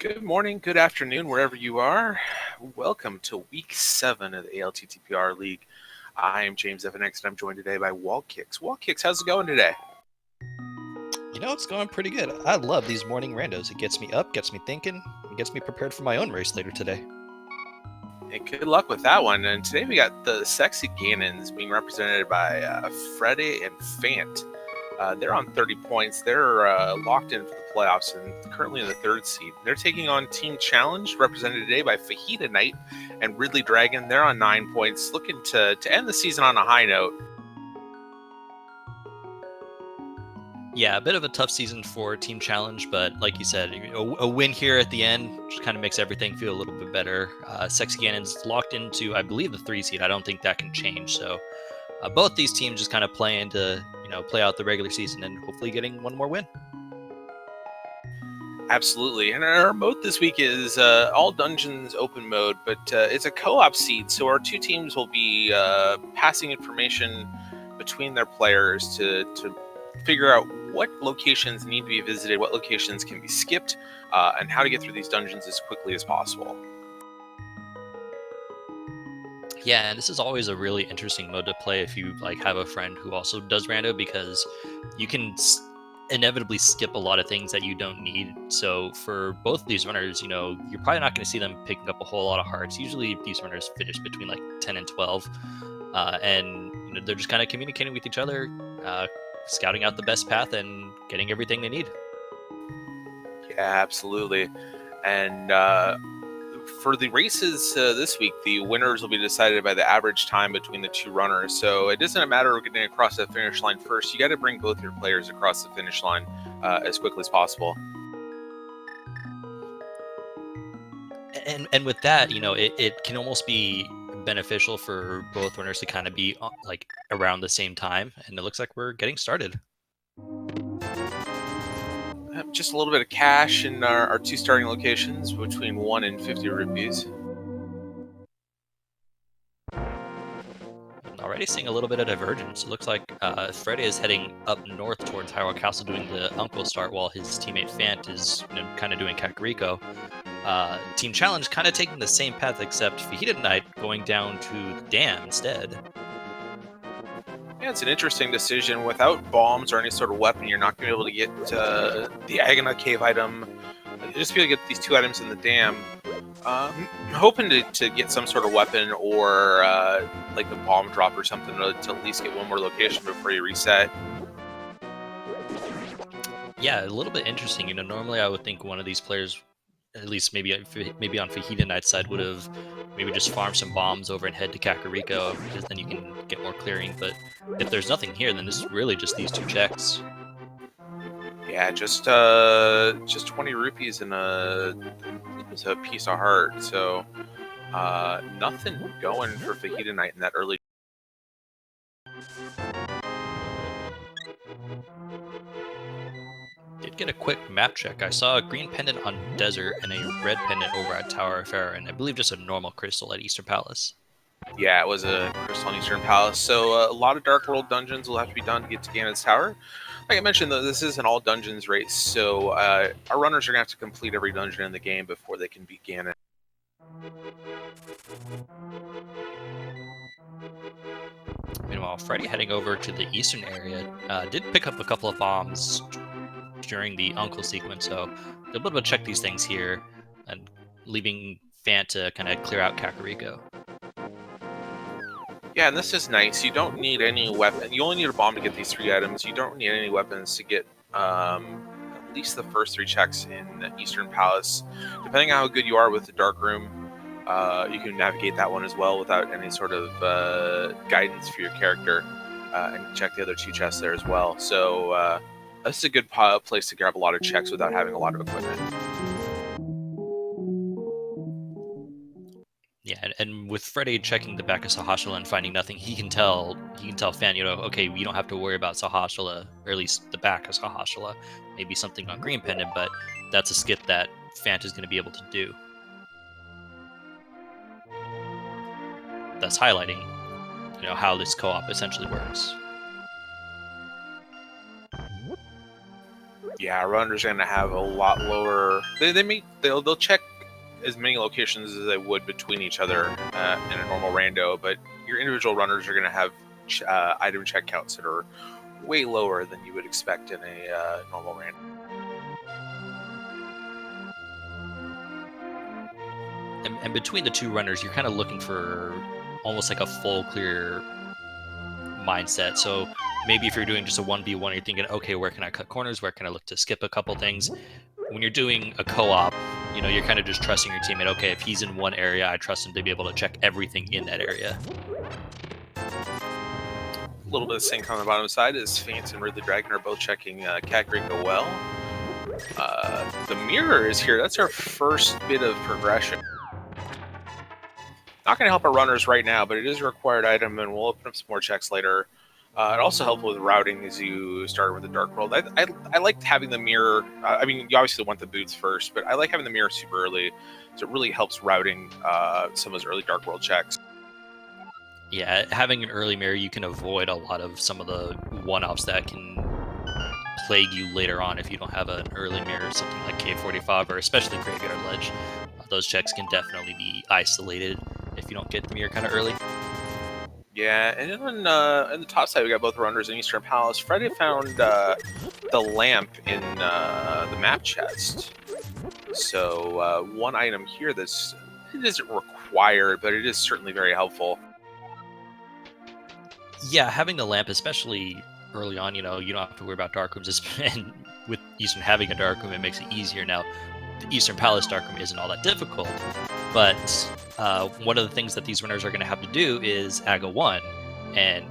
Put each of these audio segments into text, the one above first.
Good morning, good afternoon, wherever you are. Welcome to Week 7 of the ALTTPR League. I am James FNX, and I'm joined today by Wallkicks. Wallkicks, how's it going today? You know, it's going pretty good. I love these morning randos. It gets me up, gets me thinking, and gets me prepared for my own race later today. And good luck with that one. And today we got the Sexy Ganons being represented by Freddeh and Phant. They're on 30 points. They're locked in for the playoffs and currently in the 3rd seed. They're taking on Team Challenge, represented today by FajitaKnight and RidleyDragon. They're on 9 points, looking to end the season on a high note. Yeah, a bit of a tough season for Team Challenge, but like you said, a win here at the end just kind of makes everything feel a little bit better. Sexy Ganon's locked into, I believe, the 3 seed. I don't think that can change. So both these teams just kind of play out the regular season and hopefully getting one more win. Absolutely. And our mode this week is all dungeons open mode, but it's a co-op seed, so our two teams will be passing information between their players to figure out what locations need to be visited, what locations can be skipped, and how to get through these dungeons as quickly as possible. Yeah, and this is always a really interesting mode to play if you have a friend who also does rando, because you can inevitably skip a lot of things that you don't need. So for both of these runners, you're probably not going to see them picking up a whole lot of hearts. Usually these runners finish between 10 and 12, and they're just kind of communicating with each other, scouting out the best path and getting everything they need. Yeah, absolutely. And for the races this week, the winners will be decided by the average time between the two runners. So it doesn't matter getting across the finish line first. You got to bring both your players across the finish line as quickly as possible. And with that, it can almost be beneficial for both runners to kind of be around the same time. And it looks like we're getting started. Just a little bit of cash in our two starting locations between 1 and 50 rupees. Already seeing a little bit of divergence. It looks like Freddeh is heading up north towards Hyrule Castle doing the Uncle start, while his teammate Phant is kind of doing Kakariko. Team Challenge kind of taking the same path, except FajitaKnight going down to the dam instead. Yeah, it's an interesting decision. Without bombs or any sort of weapon, you're not going to be able to get the Agana Cave item. You just be able to get these two items in the dam. Hoping to get some sort of weapon or like a bomb drop or something to at least get one more location before you reset. Yeah, a little bit interesting. Normally I would think one of these players, at least maybe on FajitaKnight's side, would have maybe just farmed some bombs over and head to Kakariko, because then you can get more clearing. But if there's nothing here, then this is really just these two checks. Yeah, just 20 rupees and a piece of heart. So nothing going for FajitaKnight in that early. Did get a quick map check. I saw a green pendant on Desert and a red pendant over at Tower of Fair, and I believe just a normal crystal at Eastern Palace. Yeah, it was a crystal on Eastern Palace. So a lot of Dark World dungeons will have to be done to get to Ganon's Tower. Like I mentioned, though, this is an all dungeons race, so our runners are going to have to complete every dungeon in the game before they can beat Ganon. Meanwhile, Freddeh heading over to the eastern area did pick up a couple of bombs during the Uncle sequence, so they'll be able to check these things here and leaving Phant to kind of clear out Kakariko. Yeah, and this is nice. You don't need any weapon. You only need a bomb to get these 3 items. You don't need any weapons to get at least the first 3 checks in the Eastern Palace. Depending on how good you are with the Dark Room, you can navigate that one as well without any sort of guidance for your character, and check the other 2 chests there as well. So this is a good place to grab a lot of checks without having a lot of equipment. Yeah, and with Freddeh checking the back of Sahashala and finding nothing, he can tell Phant, okay, we don't have to worry about Sahashala, or at least the back of Sahashala. Maybe something on Green Pendant, but that's a skip that Phant is going to be able to do. Thus highlighting, how this co-op essentially works. Yeah, runners are going to have a lot lower. They'll check as many locations as they would between each other in a normal rando, but your individual runners are going to have item check counts that are way lower than you would expect in a normal rando. And between the two runners, you're kind of looking for almost like a full clear mindset. So maybe if you're doing just a 1v1, you're thinking, okay, where can I cut corners? Where can I look to skip a couple things? When you're doing a co-op, you're kind of just trusting your teammate. Okay, if he's in one area, I trust him to be able to check everything in that area. A little bit of sync on the bottom side as Phant and RidleyDragon are both checking Kakariko well. The mirror is here. That's our first bit of progression. Not going to help our runners right now, but it is a required item, and we'll open up some more checks later. It also helps with routing as you start with the Dark World. I liked having the mirror. I mean, you obviously want the boots first, but I like having the mirror super early, so it really helps routing some of those early Dark World checks. Yeah, having an early mirror, you can avoid a lot of some of the one-offs that can plague you later on if you don't have an early mirror, something like K45 or especially Graveyard Ledge. Those checks can definitely be isolated if you don't get the mirror kind of early. Yeah, and then on the top side, we got both runners in Eastern Palace. Freddeh found the lamp in the map chest. So one item here it isn't required, but it is certainly very helpful. Yeah, having the lamp, especially early on, you don't have to worry about dark rooms. And with Eastern having a dark room, it makes it easier now. The Eastern Palace dark room isn't all that difficult, but one of the things that these runners are going to have to do is AGA 1. And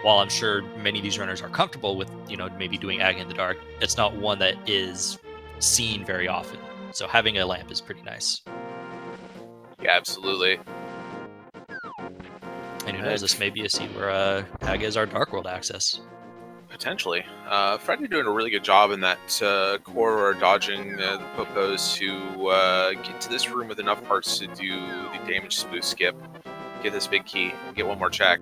while I'm sure many of these runners are comfortable with, maybe doing AGA in the dark, it's not one that is seen very often. So having a lamp is pretty nice. Yeah, absolutely. And who knows, this may be a scene where AGA is our Dark World access. Potentially. Freddeh doing a really good job in that corridor, dodging the Popos to get to this room with enough parts to do the damage smooth skip, get this big key, get one more check.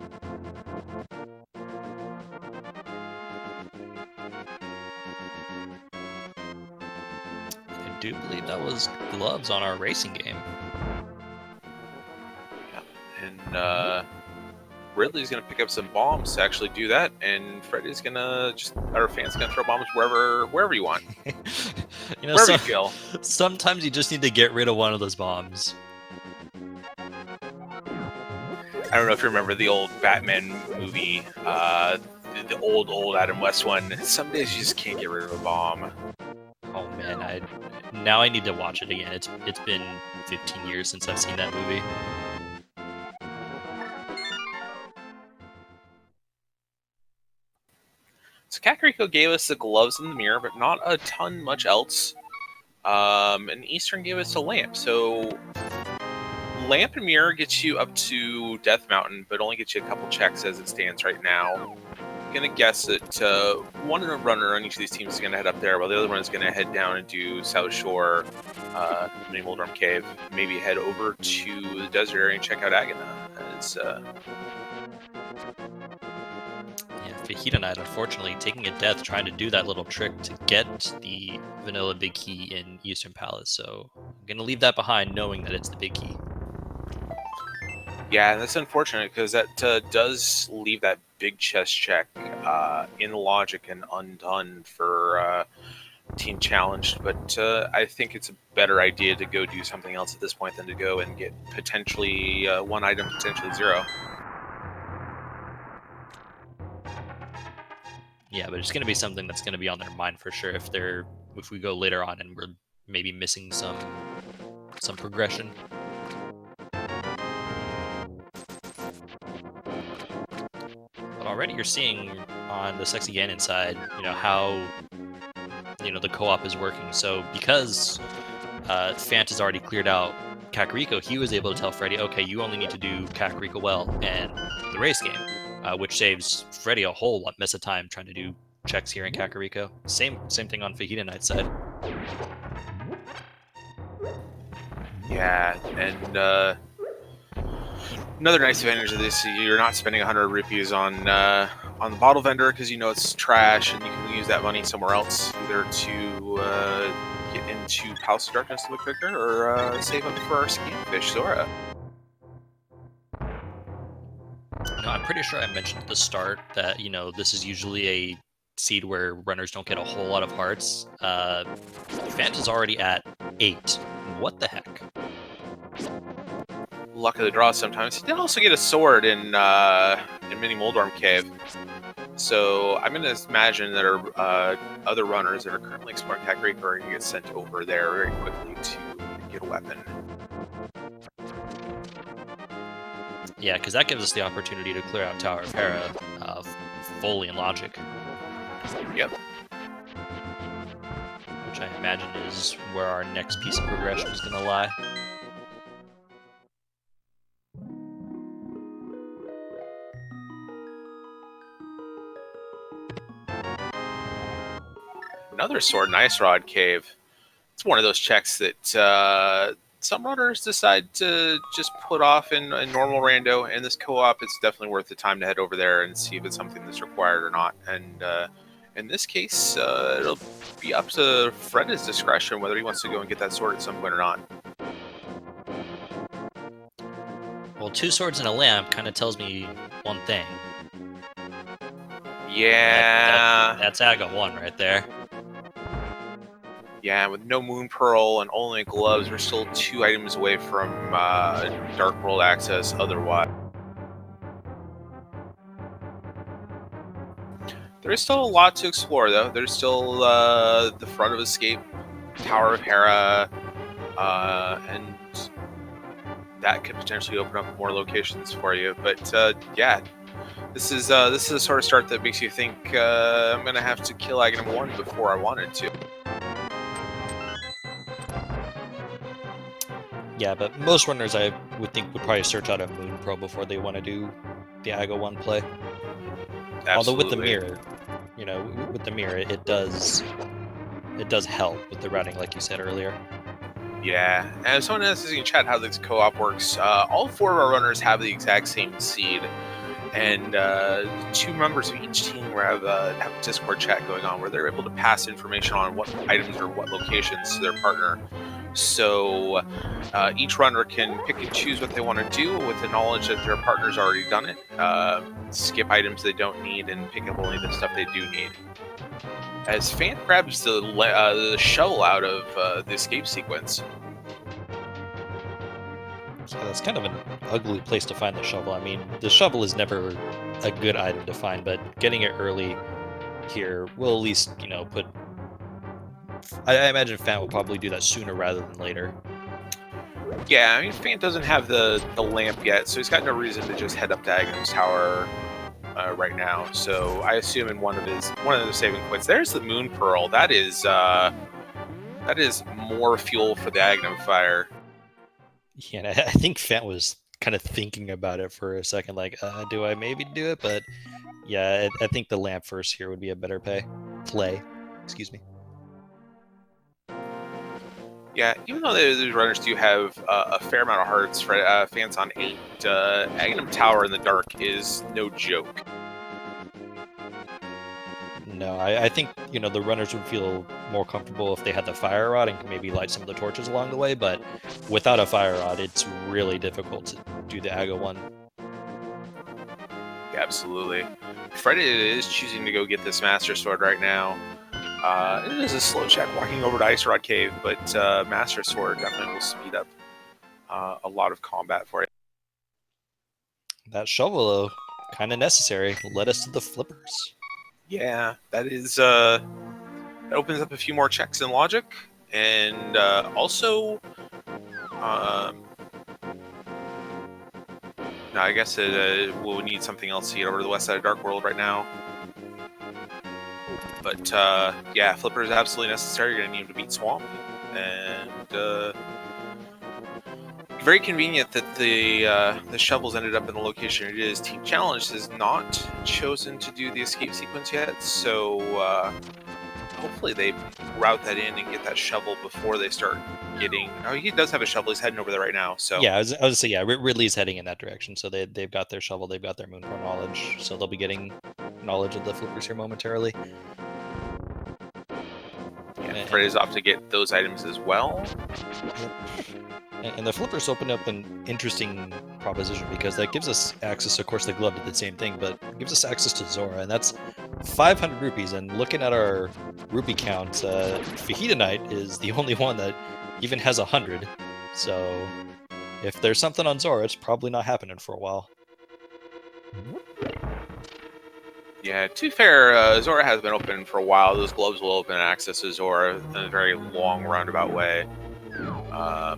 I do believe that was gloves on our racing game. Yeah. And Ridley's going to pick up some bombs to actually do that, and Freddie's going to Phant's going to throw bombs wherever you want. Wherever you feel. Sometimes you just need to get rid of one of those bombs. I don't know if you remember the old Batman movie, the old Adam West one. Some days you just can't get rid of a bomb. Oh man, now I need to watch it again. It's been 15 years since I've seen that movie. So Kakariko gave us the gloves and the mirror, but not a ton much else. And Eastern gave us a lamp. So lamp and mirror gets you up to Death Mountain, but only gets you a couple checks as it stands right now. I'm gonna guess that one runner on each of these teams is gonna head up there, while the other one is gonna head down and do South Shore, Mini Moldrum Cave, maybe head over to the desert area and check out Agana. FajitaKnight, unfortunately, taking a death trying to do that little trick to get the vanilla big key in Eastern Palace. So I'm going to leave that behind knowing that it's the big key. Yeah, that's unfortunate because that does leave that big chest check in logic and undone for Team Challenged. But I think it's a better idea to go do something else at this point than to go and get potentially one item, potentially zero. Yeah, but it's going to be something that's going to be on their mind for sure if we go later on and we're maybe missing some progression. But already you're seeing on the Sexy Ganon side, how the co-op is working. So because Phant has already cleared out Kakariko, he was able to tell Freddeh, okay, you only need to do Kakariko well and the race game. Which saves Freddeh a whole lot mess of time trying to do checks here in Kakariko. Same thing on FajitaKnight's side. Yeah, and another nice advantage of this, you're not spending 100 rupees on on the bottle vendor because you know it's trash and you can use that money somewhere else, either to get into Palace of Darkness a little quicker or save up for our Scamfish Zora. I'm pretty sure I mentioned at the start that, this is usually a seed where runners don't get a whole lot of hearts. Phant is already at 8. What the heck? Luck of the draw sometimes. He did also get a sword in Mini Moldorm Cave. So I'm going to imagine that our other runners that are currently exploring Kakariko are going to get sent over there very quickly to get a weapon. Yeah, because that gives us the opportunity to clear out Tower of Hera fully in logic. Yep. Which I imagine is where our next piece of progression is going to lie. Another sword in Ice Rod Cave. It's one of those checks that some runners decide to just put off in normal rando, and this co-op, it's definitely worth the time to head over there and see if it's something that's required or not. And in this case, it'll be up to Freddeh's discretion whether he wants to go and get that sword at some point or not. Well, 2 swords and a lamp kind of tells me one thing. Yeah. That's Aga 1 right there. Yeah, with no Moon Pearl and only gloves, we're still 2 items away from Dark World access otherwise. There is still a lot to explore, though. There's still the Front of Escape, Tower of Hera, and that could potentially open up more locations for you. But yeah, this is a sort of start that makes you think I'm gonna have to kill Aghanim 1 before I wanted to. Yeah, but most runners I would think would probably search out a Moon Pearl before they want to do the Aga 1 play. Absolutely. Although with the mirror, with the mirror, it does help with the routing, like you said earlier. Yeah, and if someone asks in chat how this co-op works, all 4 of our runners have the exact same seed, and 2 members of each team have a Discord chat going on where they're able to pass information on what items or what locations to their partner. So each runner can pick and choose what they want to do with the knowledge that their partner's already done it. Skip items they don't need and pick up only the stuff they do need. As Phant grabs the shovel out of the escape sequence. So that's kind of an ugly place to find the shovel. I mean, the shovel is never a good item to find, but getting it early here will at least, put... I imagine Phant will probably do that sooner rather than later. Yeah, I mean, Phant doesn't have the lamp yet, so he's got no reason to just head up to Aghanim's Tower right now. So I assume in one of the saving quits, there's the Moon Pearl. That is more fuel for the Aghanim fire. Yeah, and I think Phant was kind of thinking about it for a second, like, do I maybe do it? But yeah, I think the lamp first here would be a better play. Excuse me. Yeah, even though these runners do have a fair amount of hearts, Phant's on 8. Aghanim Tower in the dark is no joke. No, I think, the runners would feel more comfortable if they had the fire rod and could maybe light some of the torches along the way, but without a fire rod, it's really difficult to do the Aga 1. Yeah, absolutely. Freddeh is choosing to go get this Master Sword right now. It is a slow check walking over to Ice Rod Cave, but Master Sword definitely will speed up a lot of combat for you. That shovel, though, kind of necessary. Led us to the flippers. Yeah, that is that opens up a few more checks in logic, and also no, I guess we'll need something else to get over to the west side of Dark World right now. But yeah, Flipper is absolutely necessary. You're going to need him to beat Swamp. And very convenient that the shovels ended up in the location it is. Team Challenge has not chosen to do the escape sequence yet, so hopefully they route that in and get that shovel before they start getting... Oh, he does have a shovel. He's heading over there right now. So yeah, I was to say, yeah, Ridley's heading in that direction, so they've got their shovel, they've got their Moon Pearl knowledge, so they'll be getting knowledge of the flippers here momentarily. Yeah, Freddeh's off to get those items as well. And the flippers open up an interesting proposition because that gives us access. Of course, the glove did the same thing, but it gives us access to Zora, and that's 500 rupees. And looking at our rupee count, FajitaKnight is the only one that even has 100. So if there's something on Zora, it's probably not happening for a while. Yeah, to be fair, Zora has been open for a while. Those gloves will open access to Zora in a very long, roundabout way. The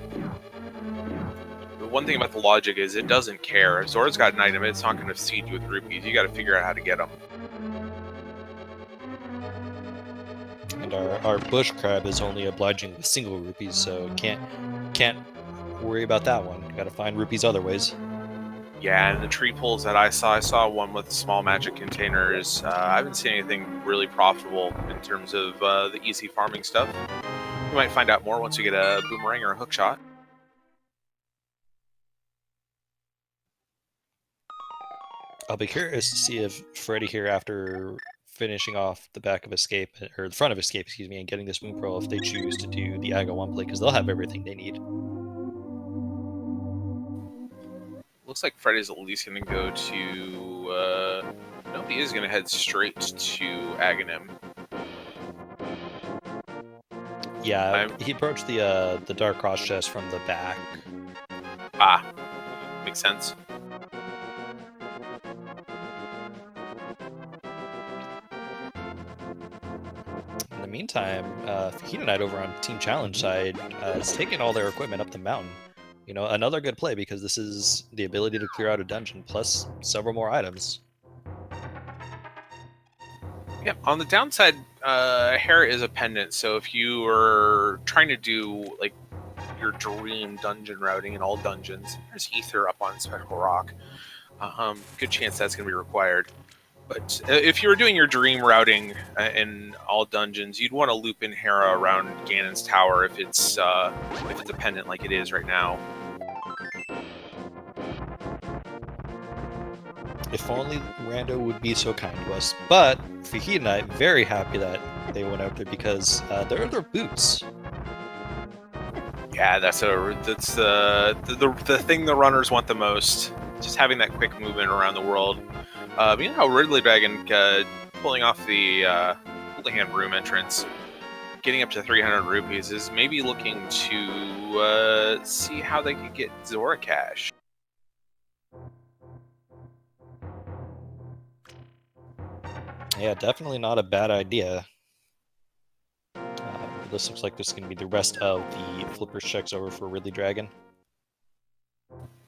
one thing about the logic is it doesn't care. If Zora's got an item, it's not going to feed you with rupees. You got to figure out how to get them. And our bush crab is only obliging with single rupees, so can't worry about that one. Got to find rupees other ways. Yeah, and the tree pulls that I saw one with small magic containers. I haven't seen anything really profitable in terms of the easy farming stuff. We might find out more once we get a boomerang or a hook shot. I'll be curious to see if Freddeh here, after finishing off the back of Escape, or the front of Escape, excuse me, and getting this Moon Pearl, if they choose to do the Aga 1 play, because they'll have everything they need. Looks like Freddeh's at least going to go to... no, he is going to head straight to Aghanim. Yeah, he approached the Dark Cross chest from the back. Ah, makes sense. In the meantime, FajitaKnight over on Team Challenge side is taking all their equipment up the mountain. You know, another good play because this is the ability to clear out a dungeon plus several more items. Yeah, on the downside, hair is a pendant, so if you are trying to do like your dream dungeon routing in all dungeons, there's ether up on Spectral Rock. Good chance that's going to be required. But if you were doing your dream routing in all dungeons, you'd want to loop in Hera around Ganon's tower if it's a pendant like it is right now. If only Rando would be so kind to us. But FajitaKnight, very happy that they went out there because they're their boots. Yeah, that's the thing the runners want the most. Just having that quick movement around the world. You know how RidleyDragon pulling off the Holy Hand room entrance, getting up to 300 rupees, is maybe looking to see how they could get Zora cash. Yeah, definitely not a bad idea. This looks like this is going to be the rest of the Flippers checks over for RidleyDragon.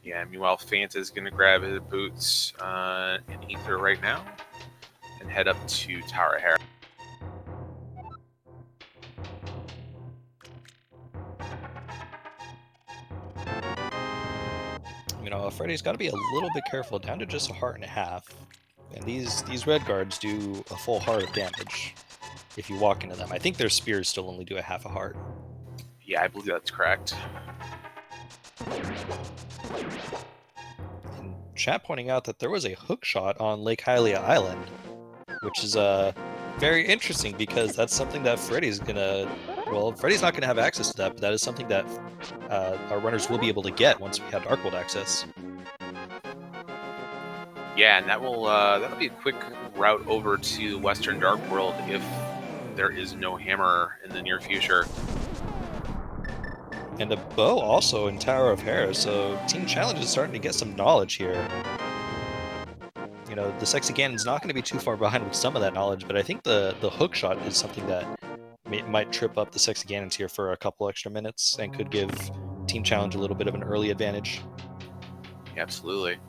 Yeah, meanwhile, Phant is going to grab his boots and ether right now and head up to Tower of Hera. You know, Freddie's got to be a little bit careful, down to just a heart and a half. And these red guards do a full heart of damage if you walk into them. I think their spears still only do a half a heart. Yeah, I believe that's correct. And chat pointing out that there was a hook shot on Lake Hylia Island, which is very interesting because that's something that Freddie's gonna... Well, Freddie's not gonna have access to that, but that is something that our runners will be able to get once we have Dark World access. Yeah, and that'll be a quick route over to Western Dark World if there is no hammer in the near future. And a bow also in Tower of Hera, so Team Challenge is starting to get some knowledge here. You know, the Sexy Ganon's not going to be too far behind with some of that knowledge, but I think the hook shot is something that might trip up the Sexy Ganons here for a couple extra minutes and could give Team Challenge a little bit of an early advantage. Yeah, absolutely.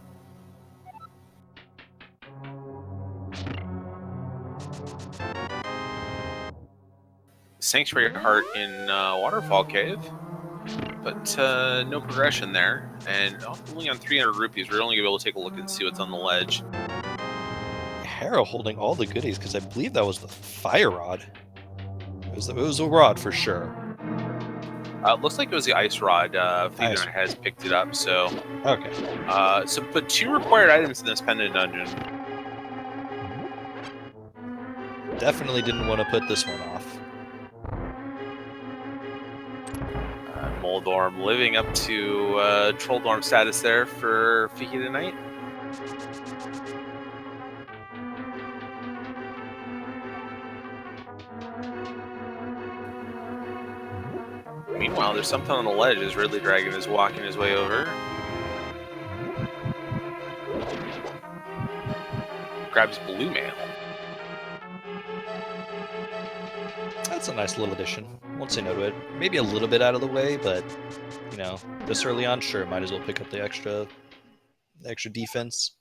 Sanctuary Heart in Waterfall Cave, but no progression there, and only on 300 rupees. We're only able to take a look and see what's on the ledge. Hera holding all the goodies because I believe that was the fire rod. It was a rod for sure. Looks like it was the ice rod. FajitaKnight has picked it up, so okay. But 2 required items in this pendant dungeon. Definitely didn't want to put this one off. Moldorm living up to Trolldorm status there for FajitaKnight. Meanwhile, there's something on the ledge as RidleyDragon is walking his way over. Grabs blue mail. That's a nice little addition. Won't say no to it. Maybe a little bit out of the way, but you know, this early on, sure, might as well pick up the extra defense.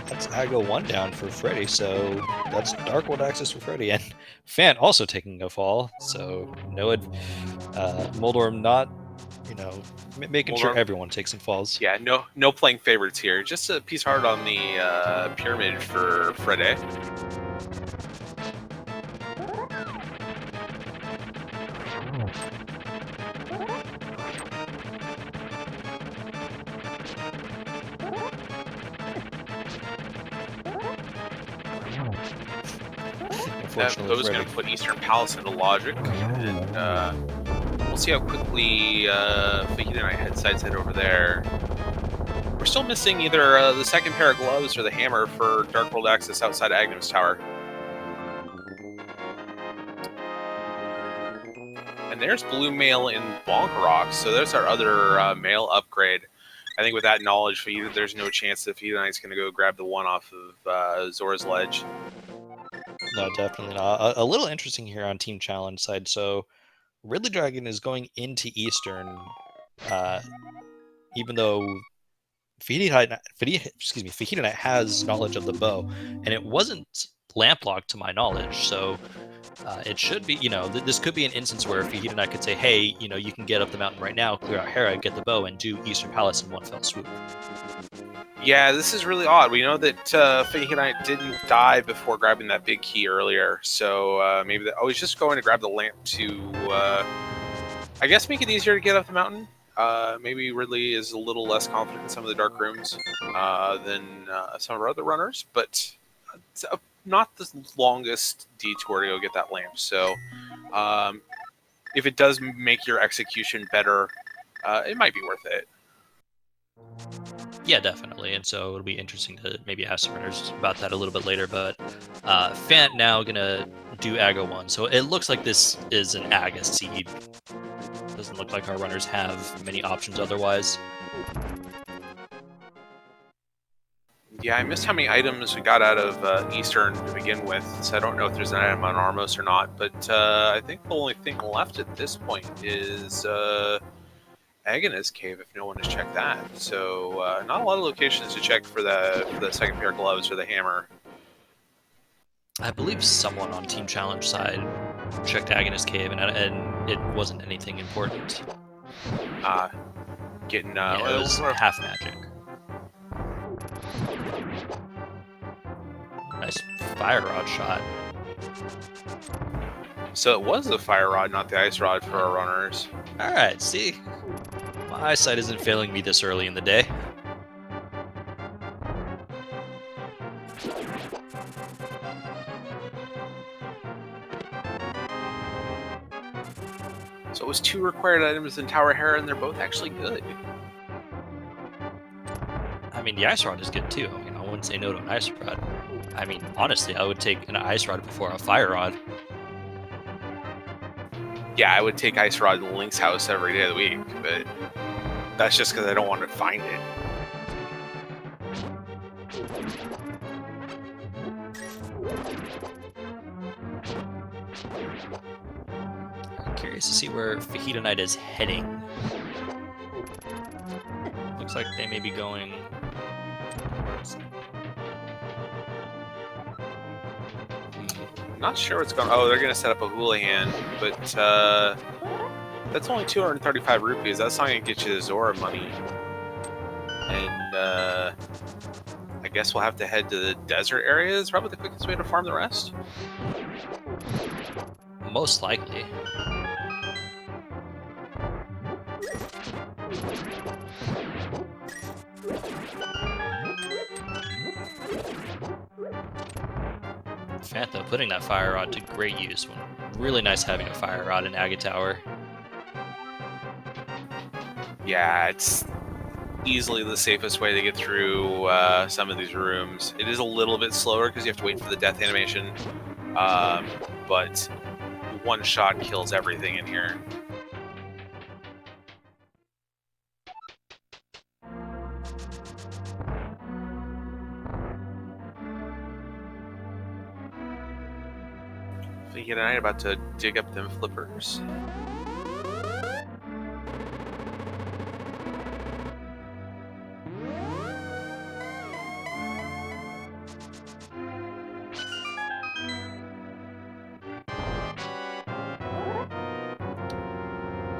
That's Aggo 1 down for Freddeh, so that's Dark World access for Freddeh. And Phant also taking a fall, so no Moldorm not, you know, making sure everyone takes some falls. Yeah, no playing favorites here. Just a piece hard on the pyramid for Freddeh. Those going to put Eastern Palace into logic, and we'll see how quickly FajitaKnight head over there. We're still missing either the second pair of gloves or the hammer for Dark World access outside Agnus Tower. And there's blue mail in Bonk Rocks, so there's our other mail upgrade. I think with that knowledge, there's no chance that FajitaKnight's going to go grab the one off of Zora's Ledge. No, definitely not. A little interesting here on Team Challenge side. So RidleyDragon is going into Eastern, even though FajitaKnight has knowledge of the bow, and it wasn't lamp locked to my knowledge. So it should be, you know, this could be an instance where FajitaKnight could say, hey, you know, you can get up the mountain right now, clear out Hera, get the bow, and do Eastern Palace in one fell swoop. Yeah, this is really odd. We know that FajitaKnight didn't die before grabbing that big key earlier, so maybe he's just going to grab the lamp to, I guess, make it easier to get up the mountain. Maybe Ridley is a little less confident in some of the dark rooms than some of our other runners, but it's not the longest detour to go get that lamp. So if it does make your execution better, it might be worth it. Yeah, definitely. And so it'll be interesting to maybe ask the runners about that a little bit later. But Phant now going to do Aggo 1. So it looks like this is an Aga seed. Doesn't look like our runners have many options otherwise. Yeah, I missed how many items we got out of Eastern to begin with, so I don't know if there's an item on Armos or not. But I think the only thing left at this point is Agonist Cave, if no one has checked that. So not a lot of locations to check for the second pair of gloves or the hammer. I believe someone on Team Challenge side checked Agonist Cave, and it wasn't anything important. It was half magic. Nice fire rod shot. So it was the fire rod, not the ice rod for our runners. All right, see, my eyesight isn't failing me this early in the day. So it was 2 required items in Tower Hera, and they're both actually good. I mean, the ice rod is good too. I mean, I wouldn't say no to an ice rod. I mean, honestly, I would take an ice rod before a fire rod. Yeah, I would take ice rod in Link's house every day of the week, but that's just because I don't want to find it. I'm curious to see where FajitaKnight is heading. Looks like they may be going. Not sure what's going on. Oh, they're going to set up a Houlihan, but that's only 235 rupees. That's not going to get you the Zora money. And I guess we'll have to head to the desert areas. Probably the quickest way to farm the rest. Most likely. Phant, though, putting that fire rod to great use. Really nice having a fire rod in Agate Tower. Yeah, it's easily the safest way to get through some of these rooms. It is a little bit slower because you have to wait for the death animation, but one shot kills everything in here. FajitaKnight about to dig up them flippers.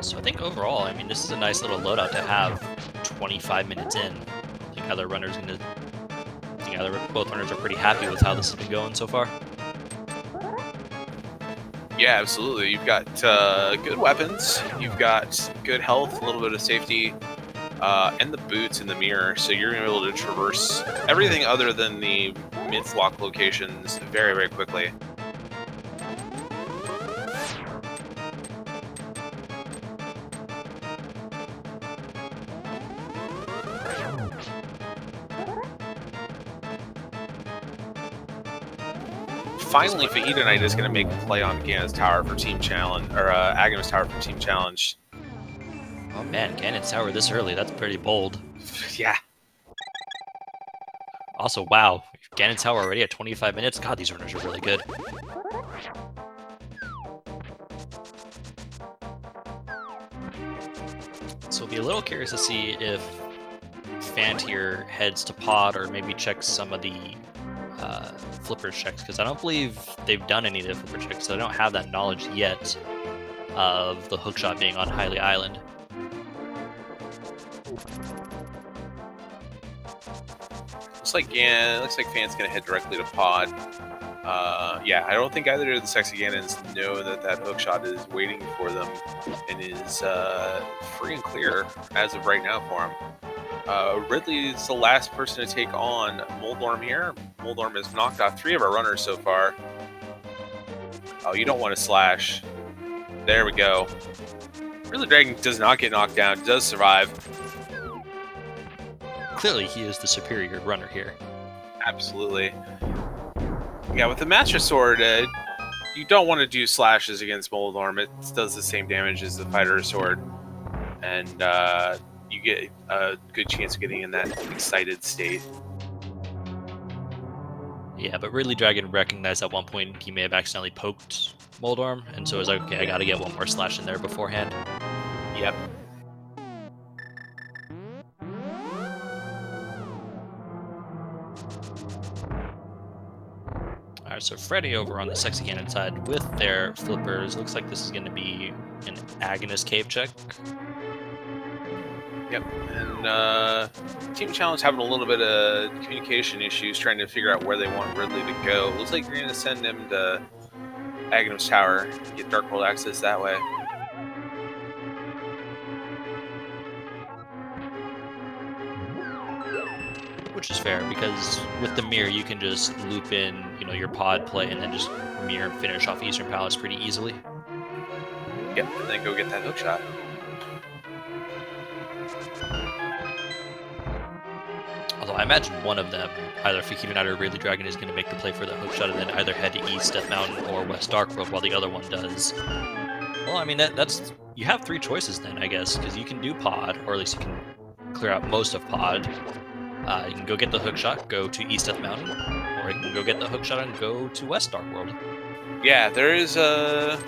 So I think overall, I mean, this is a nice little loadout to have 25 minutes in. I think either runner's gonna. I think both runners are pretty happy with how this has been going so far. Yeah, absolutely. You've got good weapons, you've got good health, a little bit of safety, and the boots and the mirror, so you're going to be able to traverse everything other than the mid-flock locations very, very quickly. Finally, FajitaKnight is going to make a play on Ganon's Tower for Team Challenge, or Aghanim Tower for Team Challenge. Oh man, Ganon's Tower this early, that's pretty bold. Yeah. Also, wow, Ganon's Tower already at 25 minutes? God, these runners are really good. So I'll be a little curious to see if Phant here heads to pod or maybe checks some of the flipper checks, because I don't believe they've done any of the flipper checks, so I don't have that knowledge yet of the hookshot being on Hylia Island. Looks like Phant's gonna head directly to pod. Yeah, I don't think either of the Sexy Ganons know that hookshot is waiting for them and is free and clear as of right now for him. Ridley is the last person to take on Moldorm here. Moldorm has knocked off 3 of our runners so far. Oh, you don't want to slash. There we go. RidleyDragon does not get knocked down, does survive. Clearly, he is the superior runner here. Absolutely. Yeah, with the Master Sword, you don't want to do slashes against Moldorm. It does the same damage as the Fighter Sword. And you get a good chance of getting in that excited state. Yeah, but RidleyDragon recognized at one point he may have accidentally poked Moldorm, and so I was like, okay, I gotta get one more slash in there beforehand. Yep. Alright, so Freddeh over on the Sexy Ganon side with their flippers. Looks like this is going to be an Agonist cave check. Yep, and Team Challenge having a little bit of communication issues trying to figure out where they want Ridley to go. Looks like they're going to send him to Aghanim's Tower, get Dark World access that way. Which is fair, because with the mirror you can just loop in, your pod play and then just mirror and finish off Eastern Palace pretty easily. Yep, and then go get that hookshot. Although I imagine one of them, either FajitaKnight or RidleyDragon, is going to make the play for the hookshot and then either head to East Death Mountain or West Dark World while the other one does. Well, I mean, that's you have 3 choices then, I guess, because you can do pod, or at least you can clear out most of pod. You can go get the hookshot, go to East Death Mountain, or you can go get the hookshot and go to West Dark World. Yeah, there is a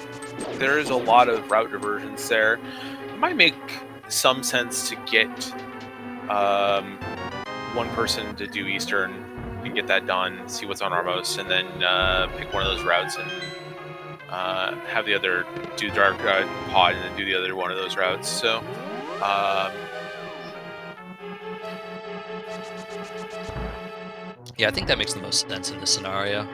lot of route diversions there. It might make some sense to get one person to do Eastern and get that done, see what's on Armos, and then pick one of those routes and have the other do Dark Pod and then do the other one of those routes. So, yeah, I think that makes the most sense in this scenario.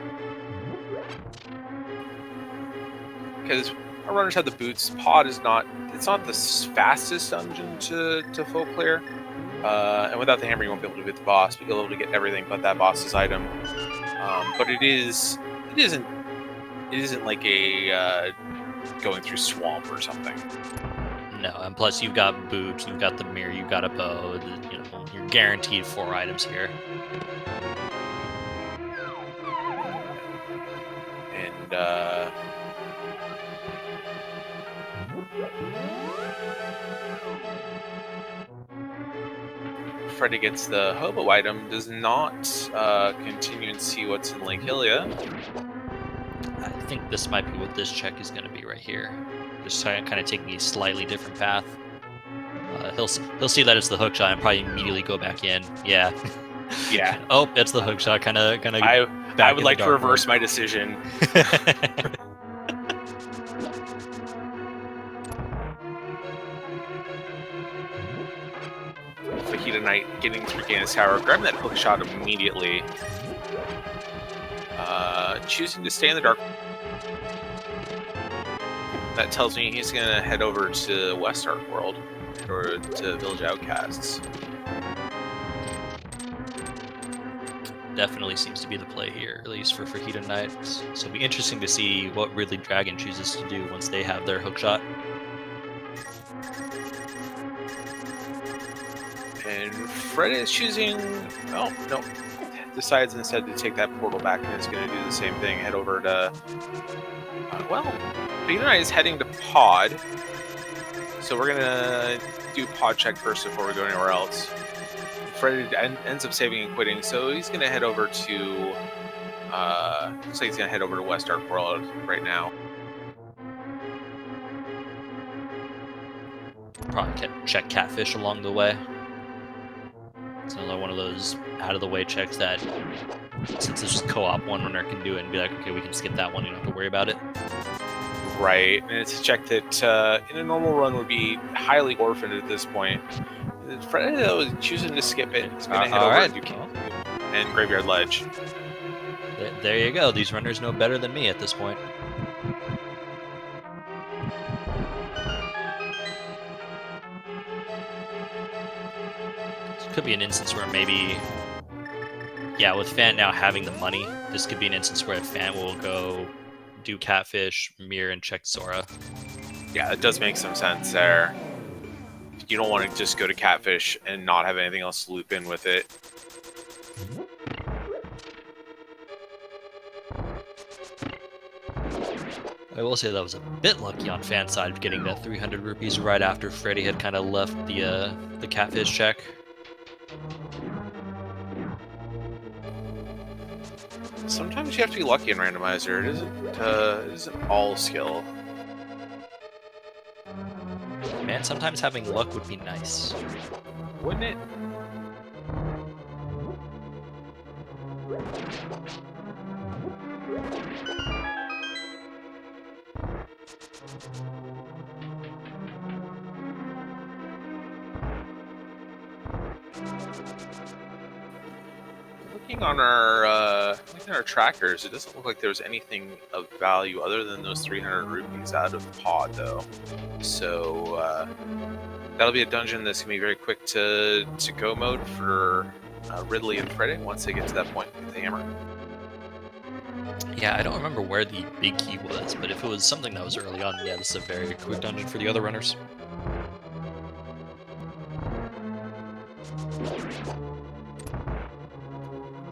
Because our runners have the boots. Pod is not the fastest dungeon to full clear. And without the hammer, you won't be able to get the boss, but you'll be able to get everything but that boss's item. But it is It isn't. It isn't like a going through swamp or something. No, and plus you've got boots, you've got the mirror, you've got a bow. You know, you're guaranteed 4 items here. And Freddeh gets the hobo item, does not continue and see what's in Lake Hylia. I think this might be what this check is going to be right here. Just kind of taking a slightly different path. He'll see that it's the hook shot and probably immediately go back in. Yeah. Yeah. Oh, it's the hook shot. Kind of. I would like to reverse my decision. FajitaKnight getting through Gainus Tower, grabbing that hook shot immediately. Choosing to stay in the dark. That tells me he's gonna head over to West Dark World, or to Village Outcasts. Definitely seems to be the play here, at least for FajitaKnight. So it'll be interesting to see what RidleyDragon chooses to do once they have their hookshot. And Freddeh is choosing... Oh, no. Decides instead to take that portal back and is going to do the same thing. Head over to... well, FajitaKnight is heading to Pod. So we're going to do Pod check first before we go anywhere else. Freddeh ends up saving and quitting, so he's going to head over to... looks like he's going to head over to West Dark World right now. Probably check Catfish along the way. It's another one of those out-of-the-way checks that, since it's just co-op, one runner can do it and be like, okay, we can skip that one, you don't have to worry about it. Right, and it's a check that in a normal run would be highly orphaned at this point. Freddeh, though, is choosing to skip it. He's going to head over to and Graveyard Ledge. There you go. These runners know better than me at this point. This could be an instance where maybe, yeah, with Phant now having the money, this could be an instance where Phant will go do Catfish, Mirror, and check Sora. Yeah, it does make some sense there. You don't want to just go to Catfish and not have anything else to loop in with it. I will say that was a bit lucky on Phant's side of getting that 300 rupees right after Freddeh had kind of left the Catfish check. Sometimes you have to be lucky in Randomizer. It isn't all skill. Man, sometimes having luck would be nice. Wouldn't it? Looking on our trackers, it doesn't look like there's anything of value other than those 300 rupees out of Pod, though. So that'll be a dungeon that's gonna be very quick to go mode for Ridley and Freddeh once they get to that point with the hammer. Yeah, I don't remember where the big key was, but if it was something that was early on, yeah, this is a very quick dungeon for the other runners.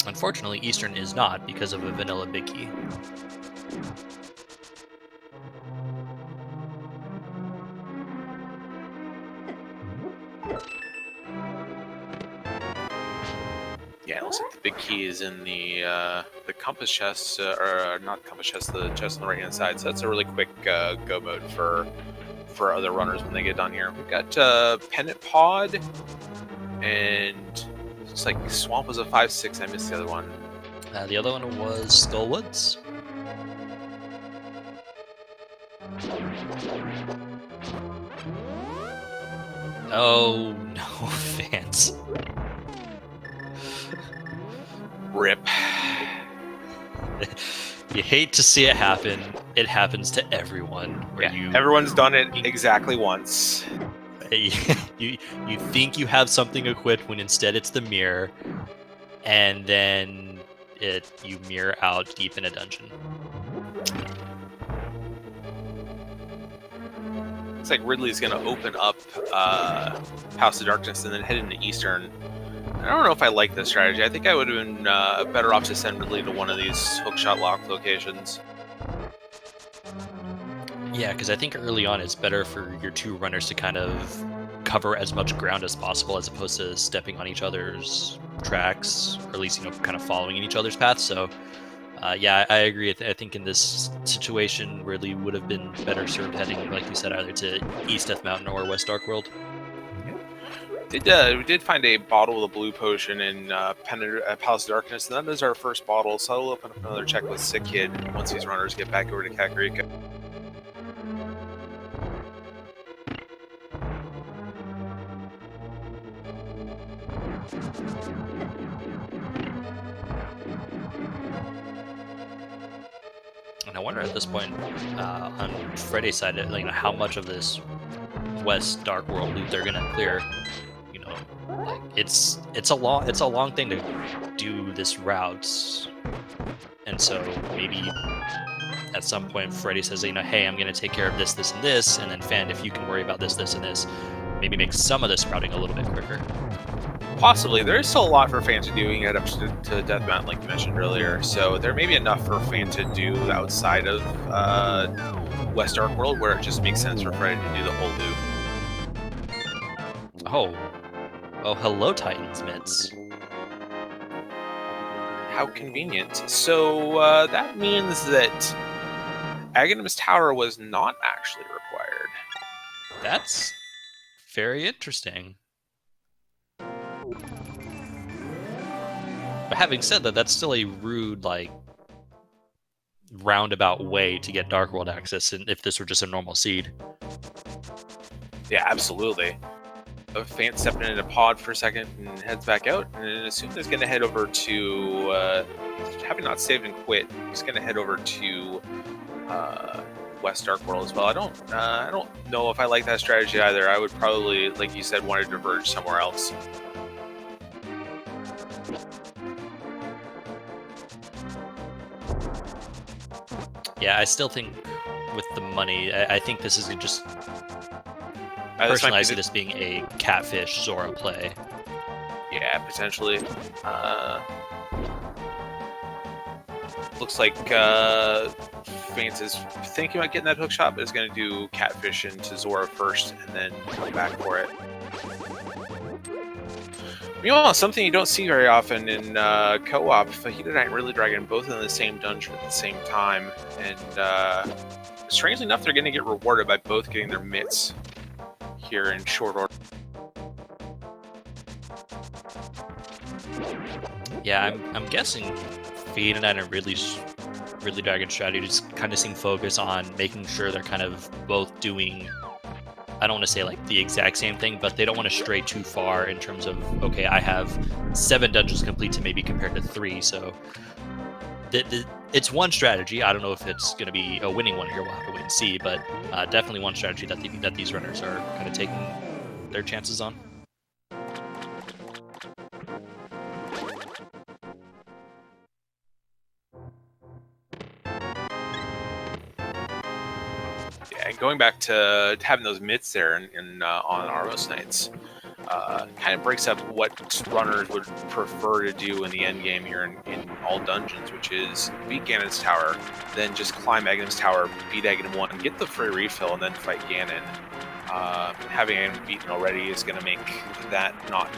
Unfortunately, Eastern is not because of a vanilla big key. Yeah, it looks like the big key is in the compass chest, or not compass chest, the chest on the right hand side. So that's a really quick go mode for other runners when they get done here. We've got Pendant Pod, and looks like Swamp was a 5-6. I missed the other one. The other one was Skullwoods. Oh no, Phant. Rip. You hate to see it happen. It happens to everyone. Everyone's done it exactly once. You think you have something equipped when instead it's the mirror, and then you mirror out deep in a dungeon. Looks like Ridley's going to open up House of Darkness and then head into Eastern. I don't know if I like this strategy. I think I would have been better off to send Ridley to one of these hookshot lock locations. Yeah, because I think early on it's better for your two runners to kind of cover as much ground as possible as opposed to stepping on each other's tracks, or at least, kind of following in each other's paths. So, yeah, I agree. I think in this situation, Ridley would have been better served heading, like you said, either to East Death Mountain or West Dark World. We did find a bottle with a blue potion in Palace of Darkness, and that is our first bottle, so I'll open up another check with Sick Kid once these runners get back over to Kakariko. And I wonder at this point, on Freddeh's side, like, how much of this West Dark World loot they're gonna clear. Like, it's a long thing to do this route, and so maybe at some point Freddeh says, hey, I'm gonna take care of this, this, and this, and then Phant, if you can worry about this, this, and this, maybe make some of this routing a little bit quicker. Possibly. There is still a lot for Phant to do. Get up to Death Mountain, like you mentioned earlier. So there may be enough for Phant to do outside of West Dark World, where it just makes sense for Freddeh to do the whole loop. Oh, hello, Titans Mitts. How convenient. So that means that Aghanim's Tower was not actually required. That's very interesting. But having said that, that's still a rude, roundabout way to get Dark World access, and if this were just a normal seed. Yeah, absolutely. Phant stepping into pod for a second and heads back out, and as soon as he's going to head over to, having not saved and quit, he's going to head over to West Dark World as well. I don't know if I like that strategy either. I would probably, like you said, want to diverge somewhere else. Yeah, I still think with the money, I think this is just... Personally, I see this being a Catfish Zora play. Yeah, potentially. Looks like Phant is thinking about getting that hook shot, but is going to do Catfish into Zora first and then come back for it. Meanwhile, something you don't see very often in co-op, FajitaKnight and RidleyDragon both in the same dungeon at the same time, and strangely enough, they're going to get rewarded by both getting their mitts here in short order. Yeah, I'm guessing FajitaKnight and RidleyDragon strategy just kind of seem focused on making sure they're kind of both doing, I don't want to say like the exact same thing, but they don't want to stray too far in terms of, okay, I have 7 dungeons complete to maybe compared to 3, so it's one strategy. I don't know if it's going to be a winning one here. We'll have to wait and see, but definitely one strategy that these runners are kind of taking their chances on. Yeah, and going back to having those mitts there on Armos Knights, kind of breaks up what runners would prefer to do in the end game here in all dungeons, which is beat Ganon's Tower, then just climb Aghanim's Tower, beat Aghanim 1, get the free refill, and then fight Ganon. Having Aghanim beaten already is going to make that not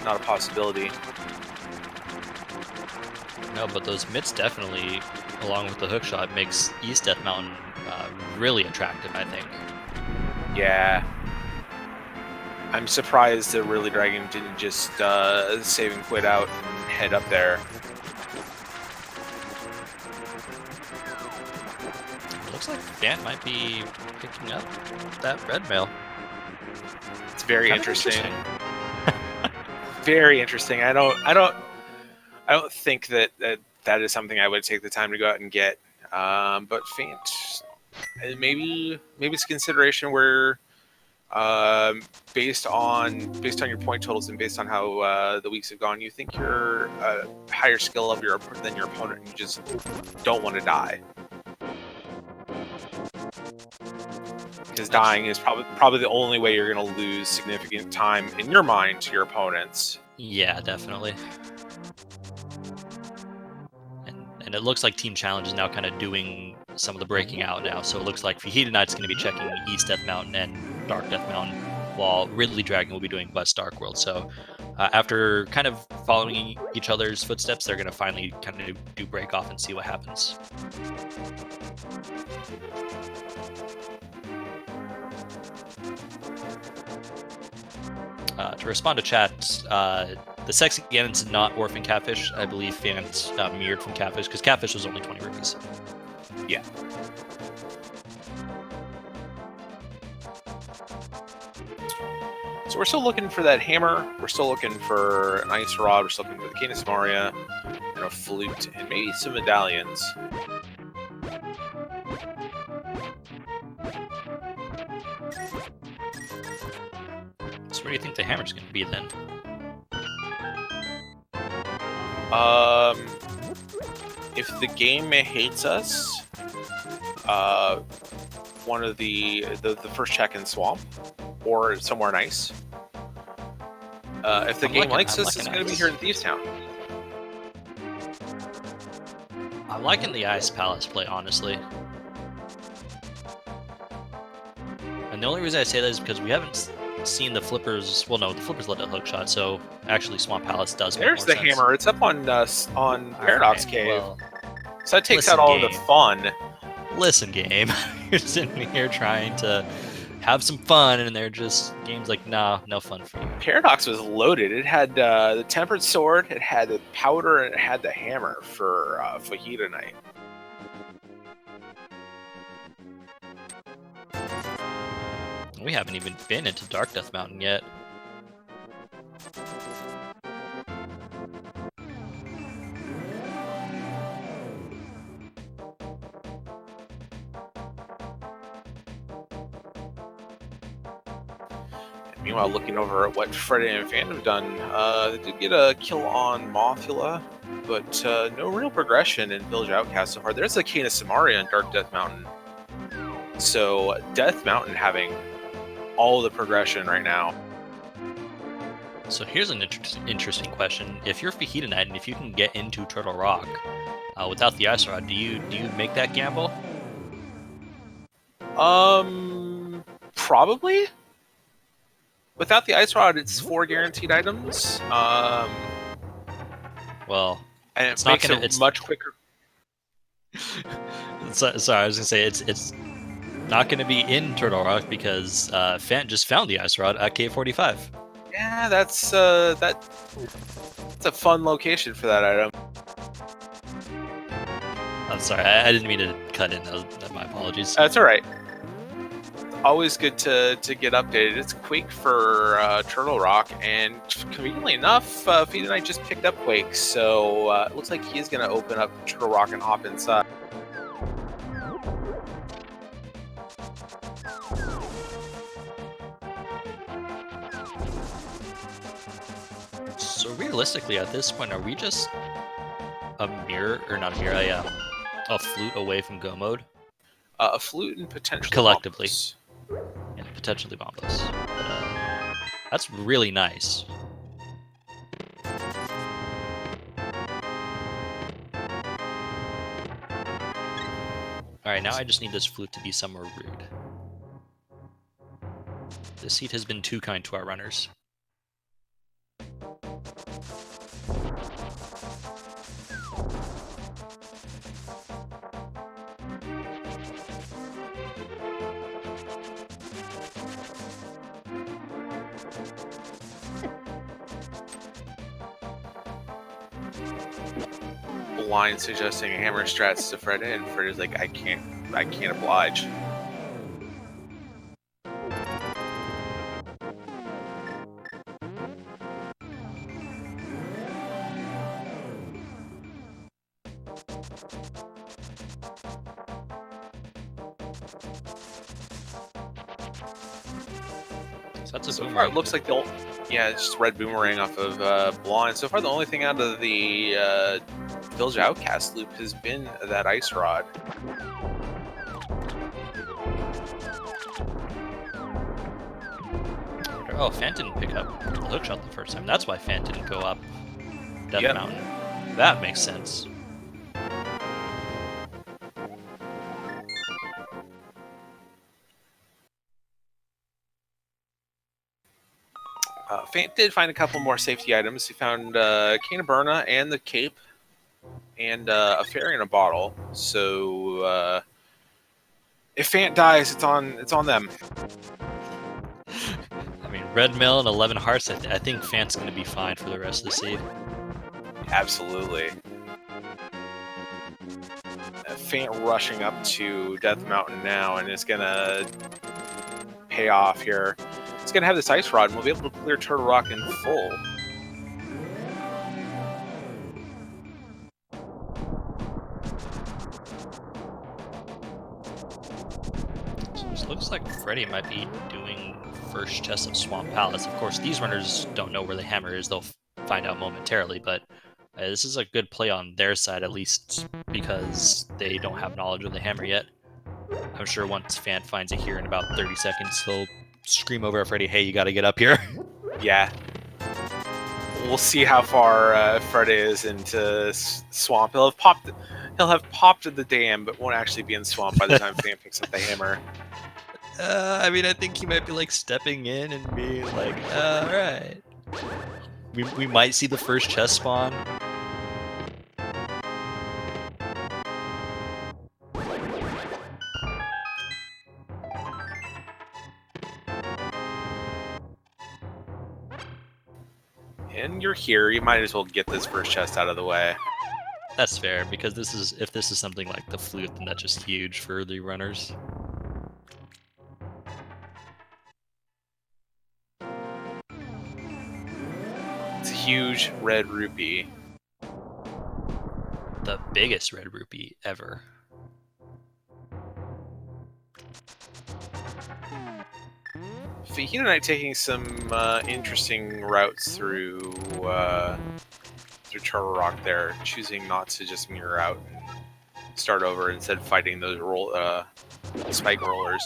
a possibility. No, but those mitts definitely, along with the hookshot, makes East Death Mountain really attractive, I think. Yeah. I'm surprised that RidleyDragon didn't just save and quit out and head up there. Looks like Phant might be picking up that red mail. It's very interesting. Very interesting. I don't think that is something I would take the time to go out and get. But Phant, maybe it's a consideration where Based on your point totals and based on how the weeks have gone, you think you're a higher skill of than your opponent, and you just don't want to die. Because dying is probably the only way you're going to lose significant time in your mind to your opponents. Yeah, definitely. And it looks like Team Challenge is now kind of doing some of the breaking out now. So it looks like FajitaKnight's going to be checking East Death Mountain and Dark Death Mountain, while RidleyDragon will be doing West Dark World. So after kind of following each other's footsteps, they're going to finally kind of do break off and see what happens. To respond to chat, the Sexy Gannon's not Orphan Catfish. I believe Phant mirrored from Catfish, because Catfish was only 20 rupees. Yeah. So we're still looking for that hammer. We're still looking for an ice rod. We're still looking for the Cane of Samaria and a flute and maybe some medallions. So what do you think the hammer's going to be then? If the game hates us, one of the first check in Swamp or somewhere nice. If the game likes us, it's going to be here in Thieves Town. I'm liking the Ice Palace play, honestly. And the only reason I say that is because we haven't seen the flippers. Well, no, the flippers let a hook shot, so actually Swamp Palace does make more sense. There's the hammer. It's up on Paradox Cave. Well, so that takes out all of the fun. Listen, game. You're sitting here trying to have some fun, and they're just games like, nah, no fun for you. Paradox was loaded. It had the Tempered Sword, it had the powder, and it had the hammer for FajitaKnight. We haven't even been into Dark Death Mountain yet. Meanwhile, looking over at what Freddeh and Phant have done, they did get a kill on Mothula, but no real progression in Village Outcast so far. There's a Cane of Samaria in Dark Death Mountain. So Death Mountain having all the progression right now. So here's an interesting question. If you're FajitaKnight and if you can get into Turtle Rock without the Ice Rod, do you make that gamble? Probably. Without the Ice Rod, it's 4 guaranteed items. Well, and it makes it much quicker. Sorry, I was gonna say it's not gonna be in Turtle Rock because Phant just found the Ice Rod at K45. Yeah, that's a fun location for that item. I'm sorry, I didn't mean to cut in. My apologies. That's all right. Always good to get updated. It's Quake for Turtle Rock, and conveniently enough, FajitaKnight just picked up Quake, so it looks like he's going to open up Turtle Rock and hop inside. So realistically, at this point, are we just a flute away from go mode? A flute and potentially collectively. Bombos. And potentially Bombos. But, that's really nice. Alright, now I just need this flute to be somewhere rude. This seat has been too kind to our runners. Line suggesting hammer strats to Freddeh, and Freddeh's like, I can't oblige. So that's a So far, boomerang. it looks like they'll. Yeah, it's just red boomerang off of Blonde. So far, the only thing out of the Village Outcast loop has been that ice rod. Oh, Phant didn't pick up the hookshot the first time. That's why Phant didn't go up Death Mountain. That makes sense. Phant did find a couple more safety items. He found Cane of Burna and the cape, and a fairy in a bottle. So if Phant dies, it's on them. I mean, red mill and 11 hearts. I think Phant's going to be fine for the rest of the seed. Absolutely. Phant rushing up to Death Mountain now, and it's gonna pay off here. It's gonna have this ice rod, and we'll be able to clear Turtle Rock in full. So it looks like Freddeh might be doing first chest of Swamp Palace. Of course, these runners don't know where the hammer is. They'll find out momentarily, but this is a good play on their side, at least because they don't have knowledge of the hammer yet. I'm sure once Phant finds it here in about 30 seconds, he'll scream over at Freddeh, "Hey, you got to get up here." Yeah. We'll see how far Freddeh is into Swamp. He'll have popped the dam, but won't actually be in Swamp by the time Phant picks up the hammer. I mean, I think he might be like stepping in and being like, "All right." We might see the first chest spawn. And you're here. You might as well get this first chest out of the way. That's fair, because if this is something like the flute, then that's just huge for the runners. It's a huge red rupee. The biggest red rupee ever. FajitaKnight taking some interesting routes through Turtle Rock there, choosing not to just mirror out and start over, instead fighting those spike rollers.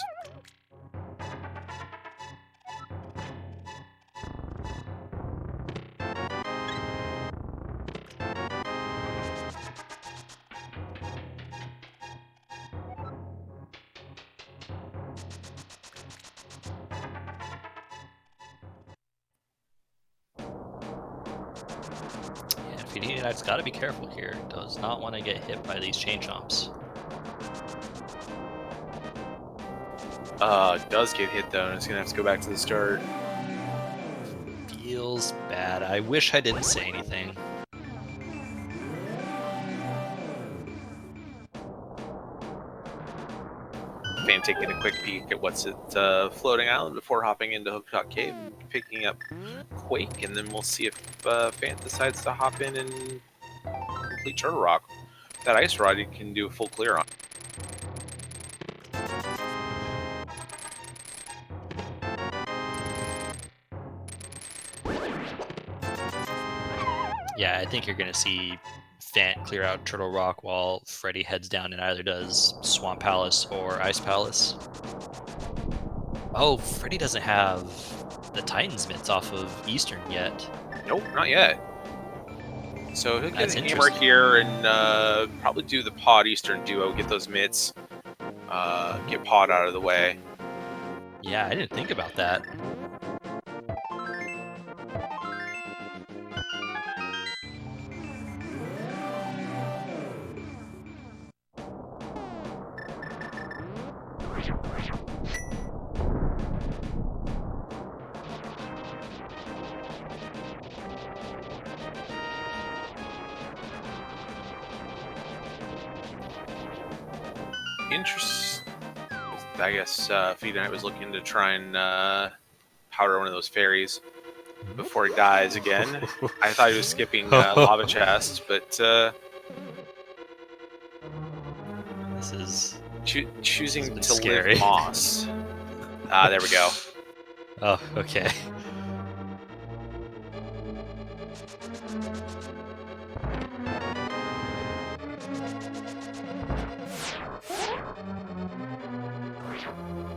FajitaKnight's got to be careful here. Does not want to get hit by these chain chomps. Does get hit though, and it's gonna have to go back to the start. Feels bad. I wish I didn't say anything. Phant taking a quick peek at what's at Floating Island before hopping into Hookshot Cave, picking up Quake, and then we'll see if Phant decides to hop in and complete Turtle Rock. That ice rod you can do a full clear on. Yeah, I think you're going to see Phant clear out Turtle Rock while Freddeh heads down and either does Swamp Palace or Ice Palace. Oh, Freddeh doesn't have the Titan's mitts off of Eastern yet. Nope, not yet. So he'll get That's a hammer here and probably do the Pod Eastern duo, get those mitts, get Pod out of the way. Yeah, I didn't think about that. I guess FajitaKnight was looking to try and powder one of those fairies before he dies again. I thought he was skipping Lava Chest, but This is choosing to scary. live Moss. There we go. Oh, okay.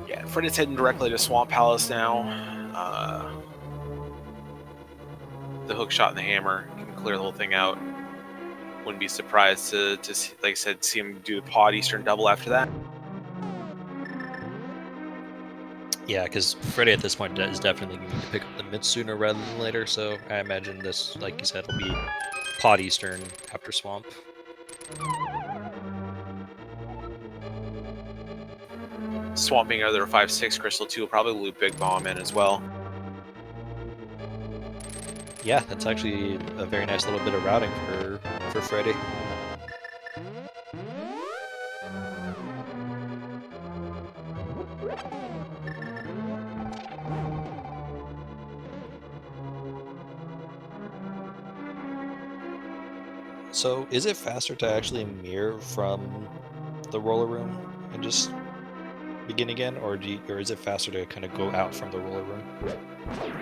Yeah, Freddeh's heading directly to Swamp Palace now. The hook shot and the hammer can clear the whole thing out. Wouldn't be surprised to see, like I said, see him do the pod Eastern double after that. Yeah, because Freddeh at this point is definitely going to pick up the mid sooner rather than later, so I imagine this, like you said, will be pod Eastern after Swamp. Swamping out their 5/6 Crystal 2 will probably loop Big Bomb in as well. Yeah, that's actually a very nice little bit of routing for Freddeh. So, is it faster to actually mirror from the roller room and just begin again, or is it faster to kind of go out from the roller room?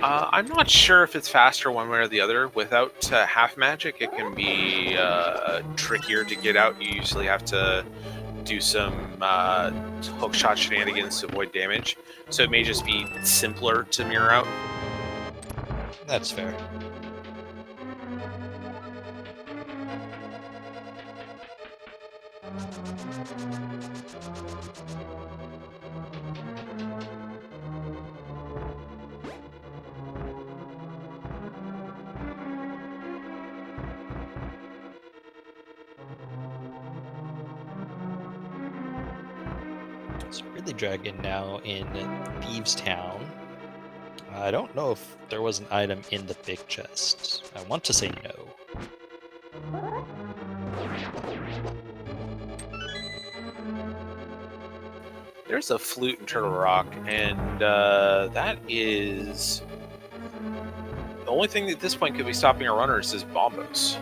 I'm not sure if it's faster one way or the other. Without half magic, it can be trickier to get out. You usually have to do some hook shot shenanigans to avoid damage. So it may just be simpler to mirror out. That's fair. It's RidleyDragon now in Thieves Town. I don't know if there was an item in the big chest. I want to say no. There's a flute in Turtle Rock, and that is the only thing at this point could be stopping our runners is Bombos.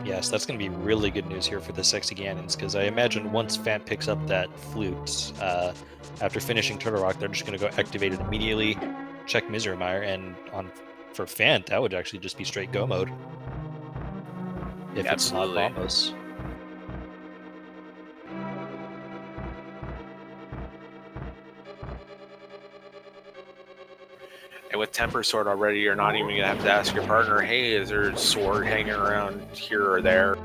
Yes, that's going to be really good news here for the Sexy Ganons, because I imagine once Phant picks up that flute, after finishing Turtle Rock, they're just going to go activate it immediately, check Misermire, and for Phant, that would actually just be straight go mode. If Absolutely. It's not Bombos. And with Temper Sword already, you're not even going to have to ask your partner, hey, is there a sword hanging around here or there?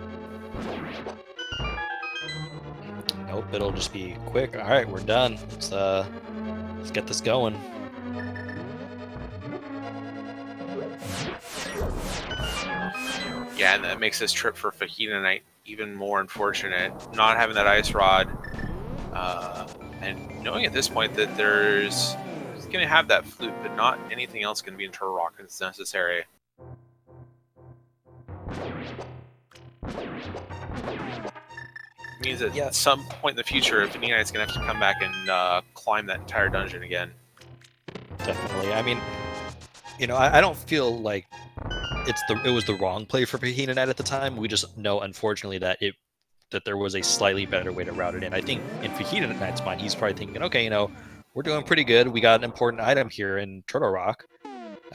Nope, it'll just be quick. All right, we're done. Let's get this going. Yeah, and that makes this trip for FajitaKnight even more unfortunate. Not having that ice rod, and knowing at this point that he's going to have that flute, but not anything else going to be in Turtle Rock that's necessary. Means that at some point in the future, FajitaKnight's going to have to come back and climb that entire dungeon again. Definitely. I mean, I don't feel like it was the wrong play for FajitaKnight at the time. We just know, unfortunately, that there was a slightly better way to route it in. I think in FajitaKnight's mind, he's probably thinking, okay, we're doing pretty good. We got an important item here in Turtle Rock.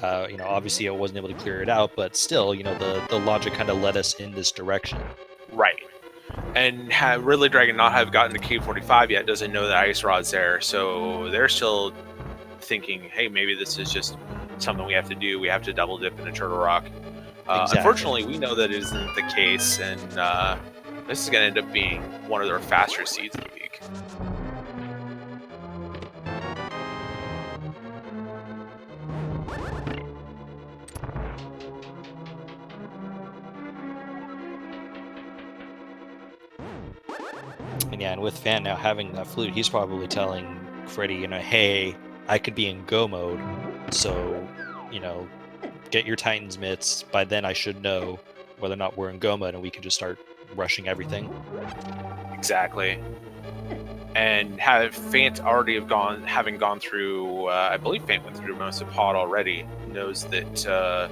Obviously I wasn't able to clear it out, but still, the logic kind of led us in this direction. Right. And have RidleyDragon not have gotten to K45 yet doesn't know that Ice Rod's there, so they're still thinking, hey, maybe this is just something we have to do. We have to double dip into Turtle Rock. Exactly. Unfortunately, we know that isn't the case, and this is going to end up being one of their faster seeds of the week. And yeah, and with Phant now having that flute, he's probably telling Freddeh, hey, I could be in go mode, so, get your Titan's mitts. By then I should know whether or not we're in go mode, and we can just start rushing everything. Exactly. And have Phant already having gone through, I believe Phant went through most of pod already, knows that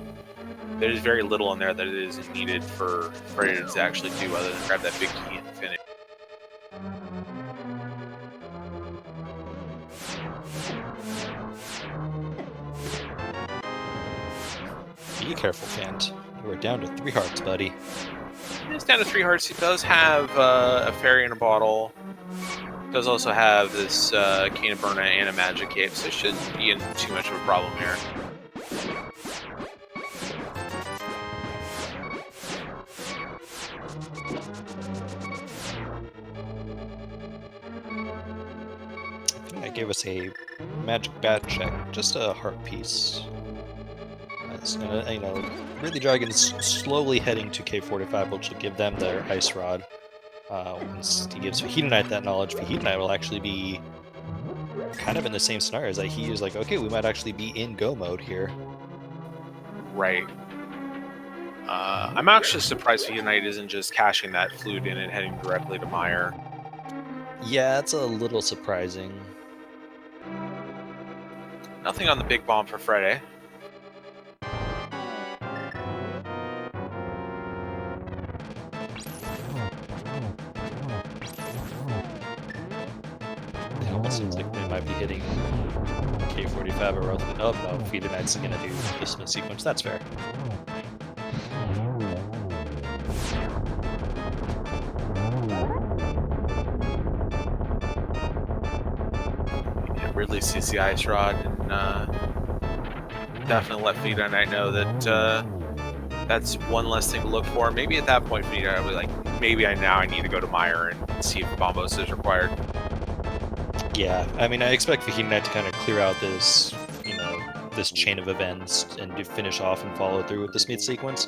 there's very little in there that is needed for Freddeh to actually do other than grab that big key and finish. careful, Phant. You are down to 3 hearts, buddy. He's down to 3 hearts. He does have a fairy in a bottle. Does also have this Cane of Burna and a magic cape, so it shouldn't be in too much of a problem here. I think that gave us a magic bat check, just a heart piece. You know, RidleyDragon's slowly heading to K45, which will give them their ice rod. Once he gives FajitaKnight that knowledge, FajitaKnight will actually be kind of in the same scenario as that. He is like, okay, we might actually be in go mode here. Right. I'm actually surprised FajitaKnight isn't just cashing that flute in and heading directly to Meyer. Yeah, it's a little surprising. Nothing on the big bomb for Freddeh. It almost seems like they might be hitting K45 or else. Oh no, FajitaKnight's gonna do the Smith sequence. That's fair. Yeah, Ridley sees the ice rod and definitely let FajitaKnight know that that's one less thing to look for. Maybe at that point, FajitaKnight will be like, maybe now I need to go to Meyer and see if Bombos is required. Yeah, I mean, I expect FajitaKnight to kind of clear out this, you know, this chain of events and to finish off and follow through with the Smith sequence.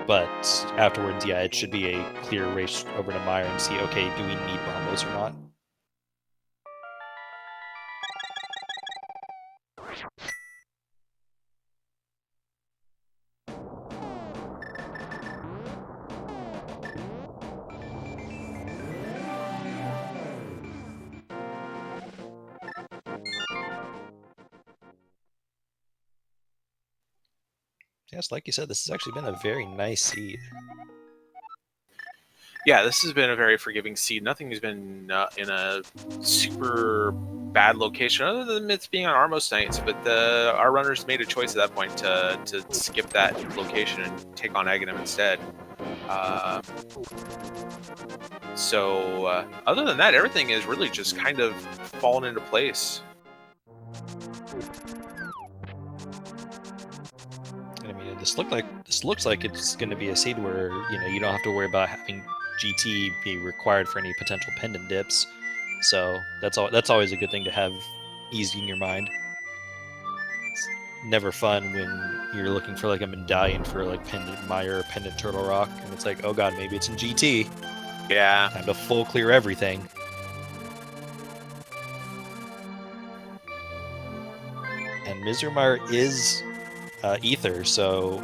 But afterwards, yeah, it should be a clear race over to Meyer and see, okay, do we need Bombos or not? Yes, like you said, this has actually been a very nice seed. Yeah, this has been a very forgiving seed. Nothing has been in a super bad location, other than it's being on Armos nights. But our runners made a choice at that point to skip that location and take on Aghanim instead. So other than that, everything is really just kind of fallen into place. I mean, this looks like it's going to be a seed where, you know, you don't have to worry about having GT be required for any potential pendant dips. So that's always a good thing to have easy in your mind. It's never fun when you're looking for like a medallion for like pendant Meyer or pendant Turtle Rock, and it's like, oh god, maybe it's in GT. Yeah. Time to full clear everything. And Mizrameyer is Ether, so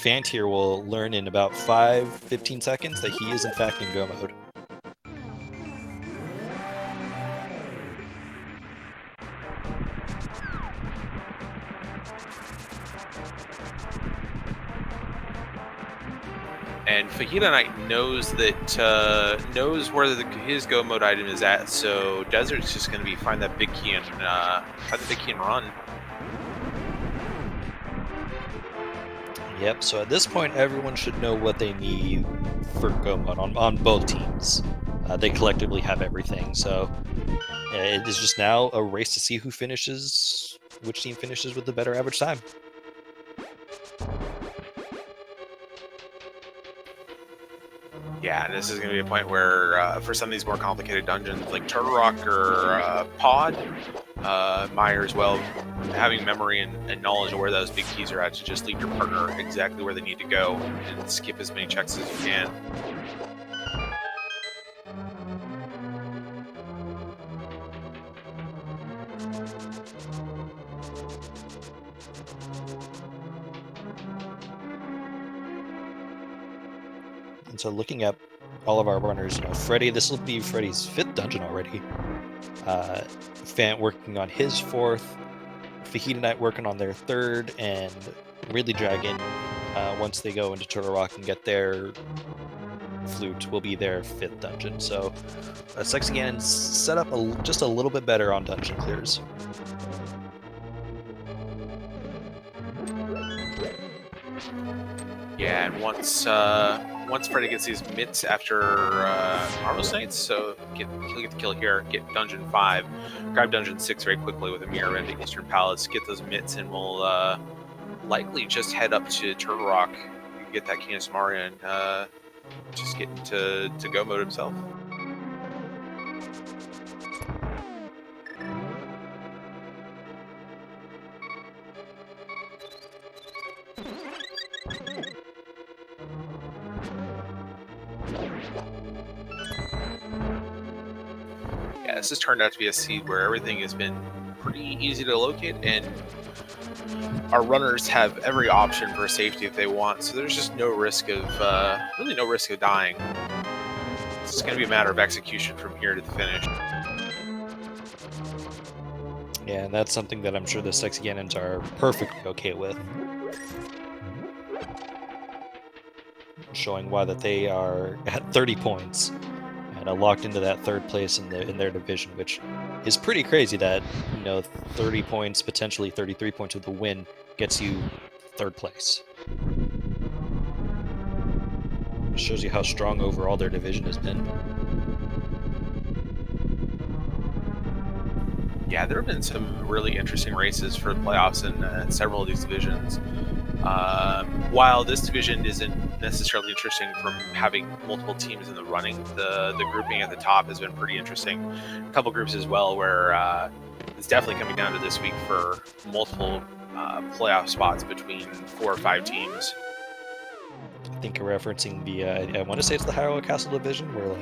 Phant here will learn in about 15 seconds that he is in fact in go mode. And FajitaKnight knows that knows where his go mode item is at, so Desert's just going to be find that big key and run. Yep, so at this point, everyone should know what they need for go mode on both teams. They collectively have everything, so it is just now a race to see which team finishes with the better average time. Yeah, and this is going to be a point where, for some of these more complicated dungeons, like Turtle Rock or Pod, Meyer as well, having memory and knowledge of where those big keys are at to just lead your partner exactly where they need to go and skip as many checks as you can. And so looking at all of our runners, you know, Freddeh, this will be Freddie's 5th dungeon already. Phant working on his 4th, FajitaKnight working on their 3rd, and RidleyDragon, once they go into Turtle Rock and get their flute, will be their 5th dungeon. So Sexaganon set up just a little bit better on dungeon clears. Yeah, and once Freddeh gets these mitts after Armos Knights, so he'll get the kill here, get Dungeon 5, grab Dungeon 6 very quickly with a mirror into Eastern Palace, get those mitts, and we'll likely just head up to Turtle Rock, get that Canis Maria, and just get into go mode himself. Yeah, this has turned out to be a seed where everything has been pretty easy to locate, and our runners have every option for safety if they want, so there's just no risk of really no risk of dying. It's just going to be a matter of execution from here to the finish. Yeah, and that's something that I'm sure the Sexy Cannons are perfectly okay with. Showing why that they are at 30 points and are locked into that third place in their division, which is pretty crazy that, 30 points, potentially 33 points with a win gets you third place. It shows you how strong overall their division has been. Yeah, there have been some really interesting races for the playoffs in several of these divisions. While this division isn't necessarily interesting from having multiple teams in the running, the grouping at the top has been pretty interesting. A couple groups as well where it's definitely coming down to this week for multiple playoff spots between 4 or 5 teams. I think you're referencing the, I want to say it's the Hyrule Castle division, where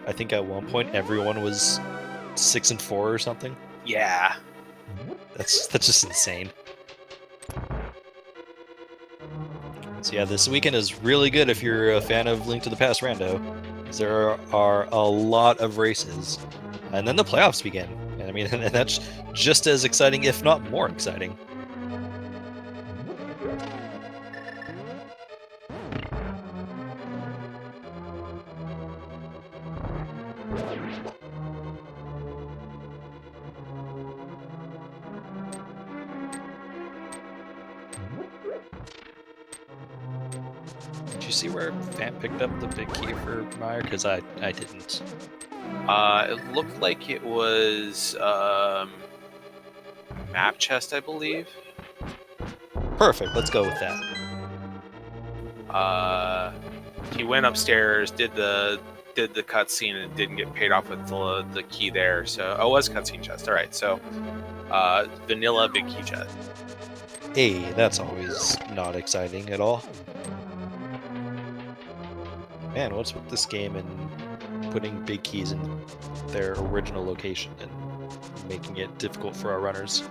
I think at one point everyone was 6-4 or something. Yeah. That's just insane. So yeah, this weekend is really good if you're a fan of Link to the Past Rando, because there are a lot of races, and then the playoffs begin. And I mean, and that's just as exciting, if not more exciting. Did you see where Phant picked up the big key for Meyer? Because I didn't. It looked like it was map chest, I believe. Perfect. Let's go with that. He went upstairs, did the cutscene, and didn't get paid off with the key there. So, it was cutscene chest. All right, so vanilla big key chest. Hey, that's always not exciting at all. Man, what's with this game and putting big keys in their original location and making it difficult for our runners?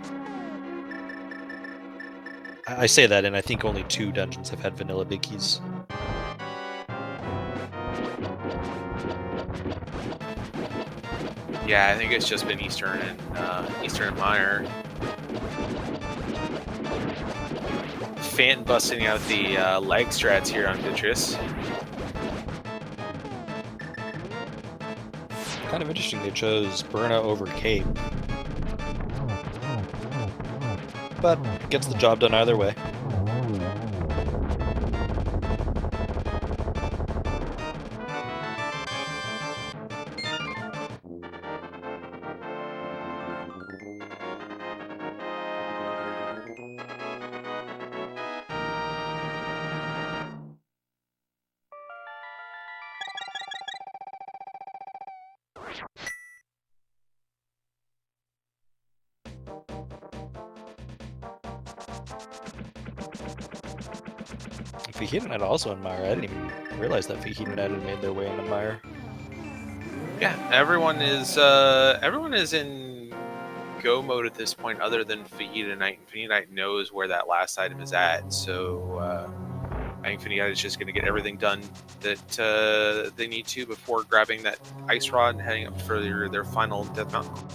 I say that, and I think only 2 dungeons have had vanilla big keys. Yeah, I think it's just been Eastern and Meyer. Phant busting out the leg strats here on Beatrice. Kind of interesting they chose Burna over Cape. But gets the job done either way. FajitaKnight also in Mire. I didn't even realize that FajitaKnight had made their way into Mire. Yeah, everyone is in go mode at this point, other than FajitaKnight. And FajitaKnight knows where that last item is at, so I think FajitaKnight is just going to get everything done that they need to before grabbing that ice rod and heading up for their final Death Mountain.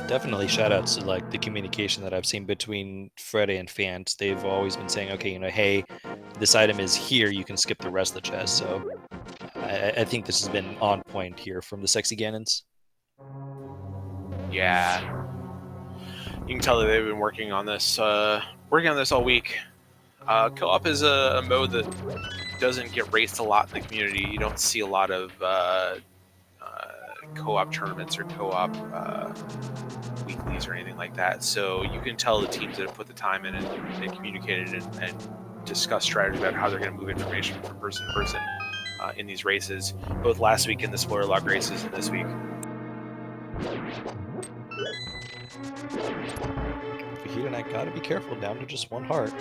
Definitely shout outs to like the communication that I've seen between Freddeh and Phant. They've always been saying, okay, hey, this item is here, you can skip the rest of the chest. So I think this has been on point here from the Sexy Ganons. Yeah, you can tell that they've been working on this all week. Co-op is a mode that doesn't get raced a lot in the community. You don't see a lot of co-op tournaments or co-op weeklies or anything like that. So you can tell the teams that have put the time in and communicated and discussed strategy about how they're going to move information from person to person in these races, both last week in the spoiler log races and this week. FajitaKnight gotta be careful, down to just one heart.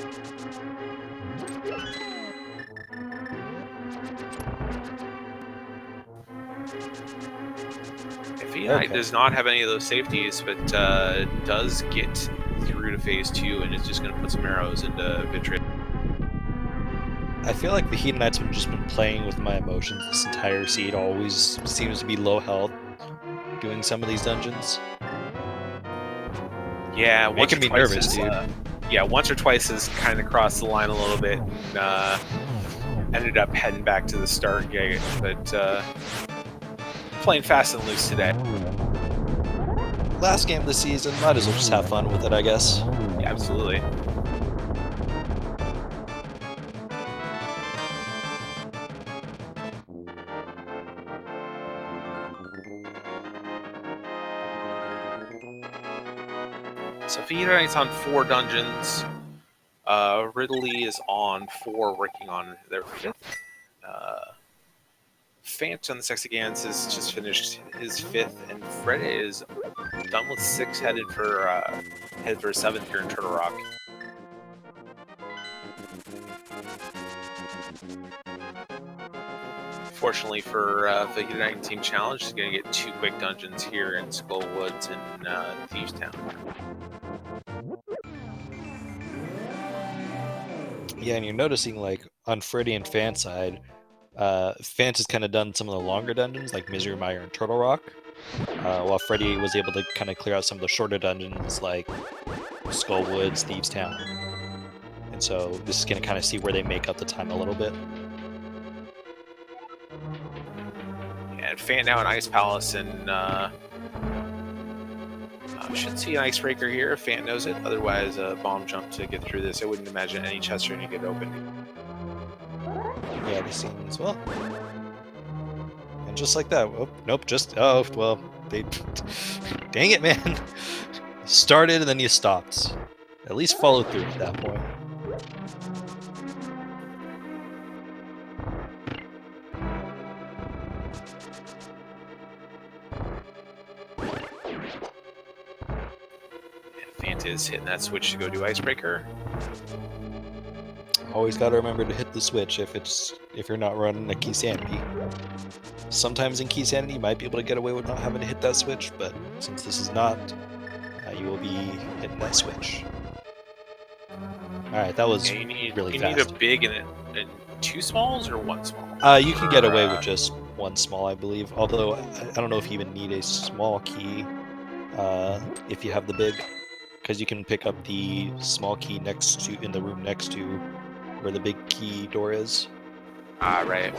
FajitaKnight does not have any of those safeties, but does get through to phase 2 and is just going to put some arrows into Vitriol. I feel like FajitaKnight's just been playing with my emotions this entire seed. Always seems to be low health doing some of these dungeons. Yeah, making me nervous, dude. Yeah, once or twice has kind of crossed the line a little bit and ended up heading back to the start gate, but playing fast and loose today. Last game of the season, might as well just have fun with it, I guess. Yeah, absolutely. So FajitaKnight's on 4 dungeons. Ridley is on 4, working on their 5th. Phant on the Sexy Gans has just finished his 5th, and Freddeh is done with 6, headed for a 7th here in Turtle Rock. Fortunately for FajitaKnight Team Challenge, is going to get 2 quick dungeons here in Skull Woods and Thieves Town. Yeah, and you're noticing, like, on Freddeh and Phant's side, Phant has kind of done some of the longer dungeons, like Misery Mire and Turtle Rock, while Freddeh was able to kind of clear out some of the shorter dungeons, like Skull Woods, Thieves Town. And so this is going to kind of see where they make up the time a little bit. Yeah, and Phant now in Ice Palace, and should see an icebreaker here if Phant knows it. Otherwise, a bomb jump to get through this. I wouldn't imagine any chests are going to get open. Yeah, this scene as well. And just like that, oh, nope, oh, well, they, dang it, man. Started and then you stopped. At least follow through at that point. Phant is hitting that switch to go do icebreaker. Always got to remember to hit the switch if you're not running a Key Sanity. Sometimes in Key Sanity you might be able to get away with not having to hit that switch, but since this is not, you will be hitting that switch. Alright, that was really fast. You need a big and 2 smalls or 1 small? You can get away with just 1 small, I believe. Although, I don't know if you even need a small key if you have the big. Because you can pick up the small key in the room next to where the big key door is. Ah, right.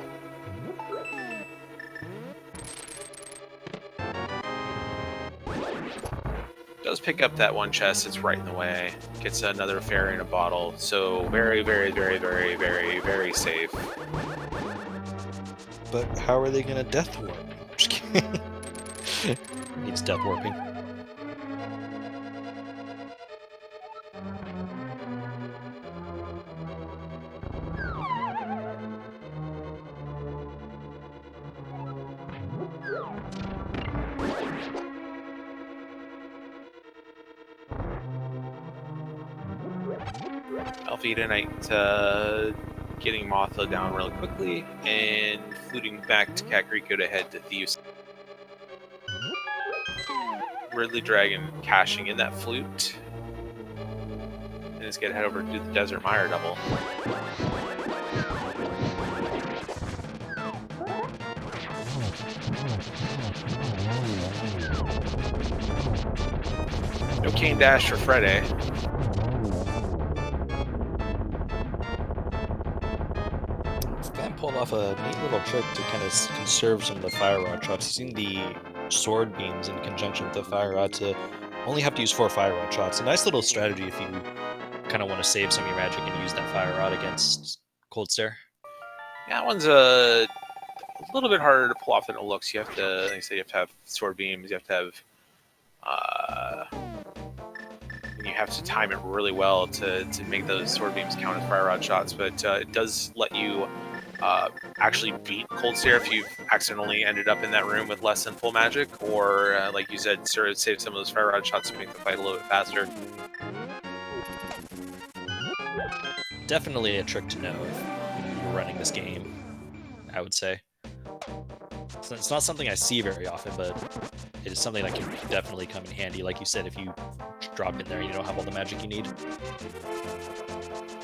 Does pick up that 1 chest, it's right in the way. Gets another fairy in a bottle, so very, very, very, very, very, very safe. But how are they gonna death warp? I'm just kidding. Needs death warping. FajitaKnight getting Mothla down really quickly and fluting back to Kakariko to head to Thieves. RidleyDragon cashing in that flute. And is going to head over to do the Desert Mire double. Arcane Dash for Freddeh. Phant pulled off a neat little trick to kind of conserve some of the fire rod shots, using the sword beams in conjunction with the fire rod to only have to use 4 fire rod shots. A nice little strategy if you kind of want to save some of your magic and use that fire rod against Cold Stare. Yeah, that one's a little bit harder to pull off than it looks. You have to, like I said, you have to have sword beams. You have to have, and you have to time it really well to make those sword beams count as fire rod shots. But it does let you actually beat Cold Stare if you've accidentally ended up in that room with less than full magic, or like you said, sort of save some of those fire rod shots to make the fight a little bit faster. Definitely a trick to know if you're running this game, I would say. So it's not something I see very often, but it is something that can definitely come in handy. Like you said, if you drop in there and you don't have all the magic you need.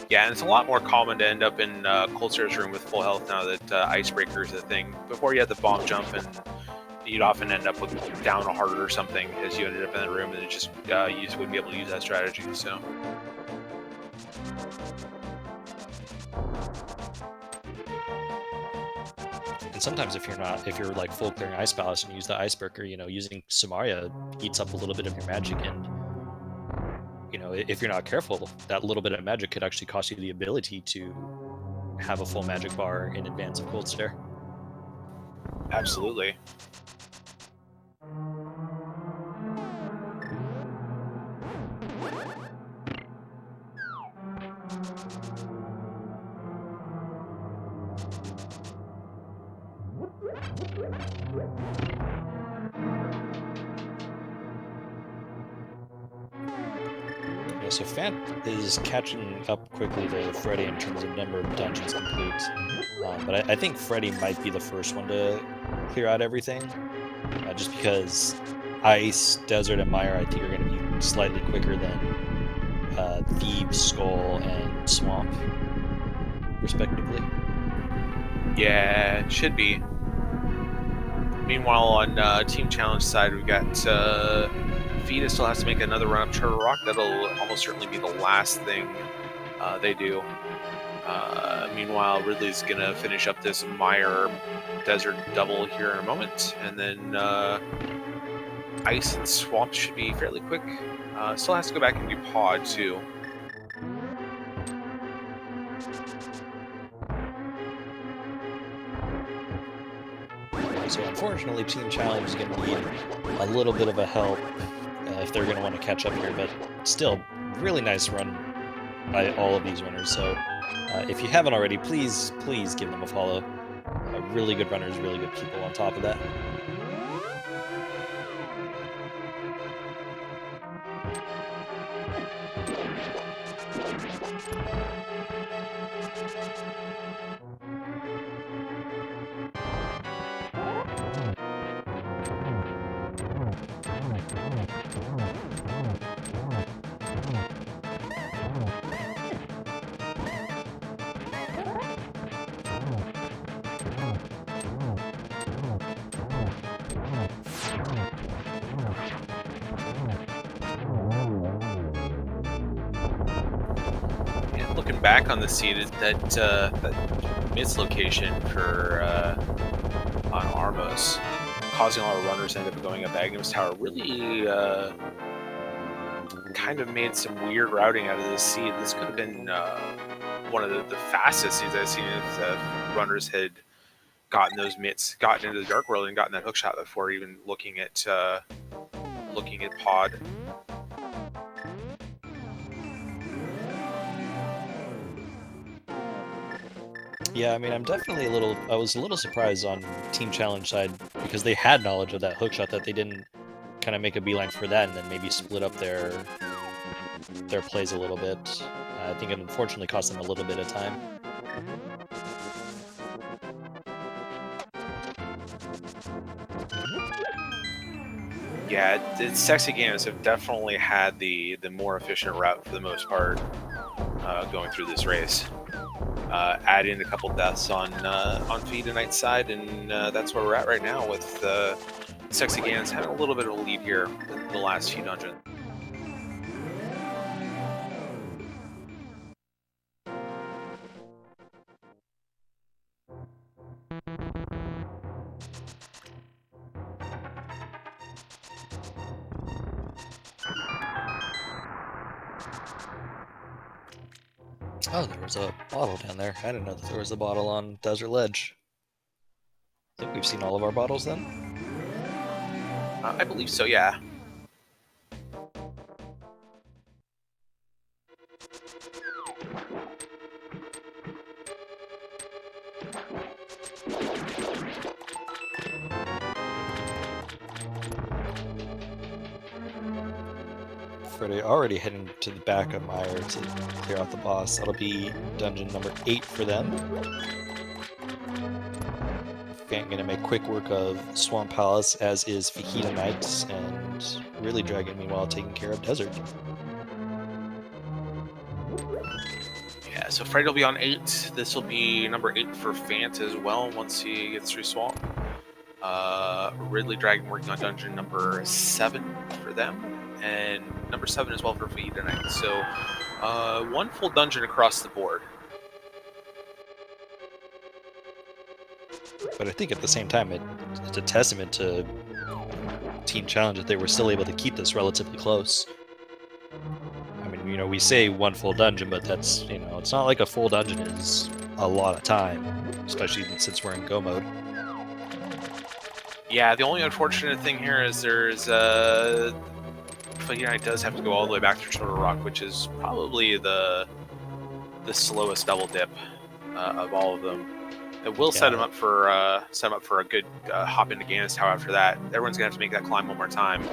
Yeah, and it's a lot more common to end up in Cold Stare's room with full health now that Icebreaker is a thing. Before you had the bomb jump, and you'd often end up with down a heart or something as you ended up in the room, and it just you just wouldn't be able to use that strategy. So. And sometimes if you're like full clearing Ice Palace and you use the Icebreaker, you know, using Samaria eats up a little bit of your magic, and you know, if you're not careful, that little bit of magic could actually cost you the ability to have a full magic bar in advance of Cold Stare. Absolutely. Yeah, so Phant is catching up quickly to Freddeh in terms of number of dungeons complete, but I think Freddeh might be the first one to clear out everything, just because Ice, Desert, and Mire I think are going to be slightly quicker than Thieves, Skull, and Swamp, respectively. Yeah, it should be. Meanwhile, on Team Challenge side, we've got Freddeh still has to make another run up Charter Rock. That'll almost certainly be the last thing they do. Meanwhile, Ridley's going to finish up this Mire Desert double here in a moment. And then Ice and Swamp should be fairly quick. Still has to go back and do Pod, too. So unfortunately, Team Challenge is going to need a little bit of a help if they're going to want to catch up here, but still, really nice run by all of these runners. So if you haven't already, please give them a follow. Really good runners, really good people on top of that. Looking back on the seed, that miss location for on Armos, causing a lot of runners to end up going up Agnum's Tower, really kind of made some weird routing out of this seed. This could have been one of the fastest seeds I've seen if runners had gotten those mitts, gotten into the Dark World, and gotten that hook shot before even looking at Pod. Yeah, I mean, I was a little surprised on Team Challenge side because they had knowledge of that hookshot that they didn't kind of make a beeline for that and then maybe split up their plays a little bit. I think it unfortunately cost them a little bit of time. Yeah, the sexy games have definitely had the more efficient route for the most part going through this race. Add in a couple deaths on FajitaKnight's side, and that's where we're at right now with Sexy Gans having a little bit of a lead here in the last few dungeons. Oh, there was a bottle down there. I didn't know that there was a bottle on Desert Ledge. I think we've seen all of our bottles then. I believe so, yeah. Freddeh already heading to the back of Meyer to clear out the boss. That'll be dungeon number 8 for them. Phant gonna make quick work of Swamp Palace, as is FajitaKnight, and RidleyDragon meanwhile taking care of Desert. Yeah, so Freddeh will be on 8. This will be number 8 for Phant as well once he gets through Swamp. RidleyDragon working on dungeon number 7 for them, and number 7 as well for FajitaKnight. So one full dungeon across the board. But I think at the same time, it's a testament to Team Challenge that they were still able to keep this relatively close. I mean, you know, we say one full dungeon, but that's, you know, it's not like a full dungeon is a lot of time, especially since we're in go mode. Yeah, the only unfortunate thing here is there's FajitaKnight does have to go all the way back through Turtle Rock, which is probably the slowest double dip of all of them. It will set him up for a good hop into Ganis Tower after that. Everyone's gonna have to make that climb one more time,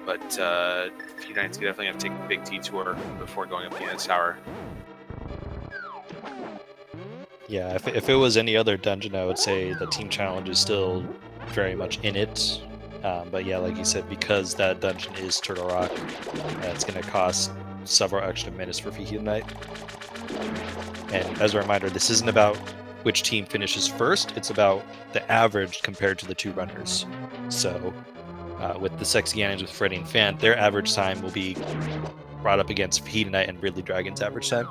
but FajitaKnight's definitely have to take a big detour before going up Ganis Tower. Yeah, if it was any other dungeon, I would say the Team Challenge is still very much in it. But yeah, like you said, because that dungeon is Turtle Rock, it's going to cost several extra minutes for FajitaKnight. And as a reminder, this isn't about which team finishes first, it's about the average compared to the two runners. So with the Sexy Gannons with Freddeh and Phant, their average time will be brought up against FajitaKnight and RidleyDragon's average time.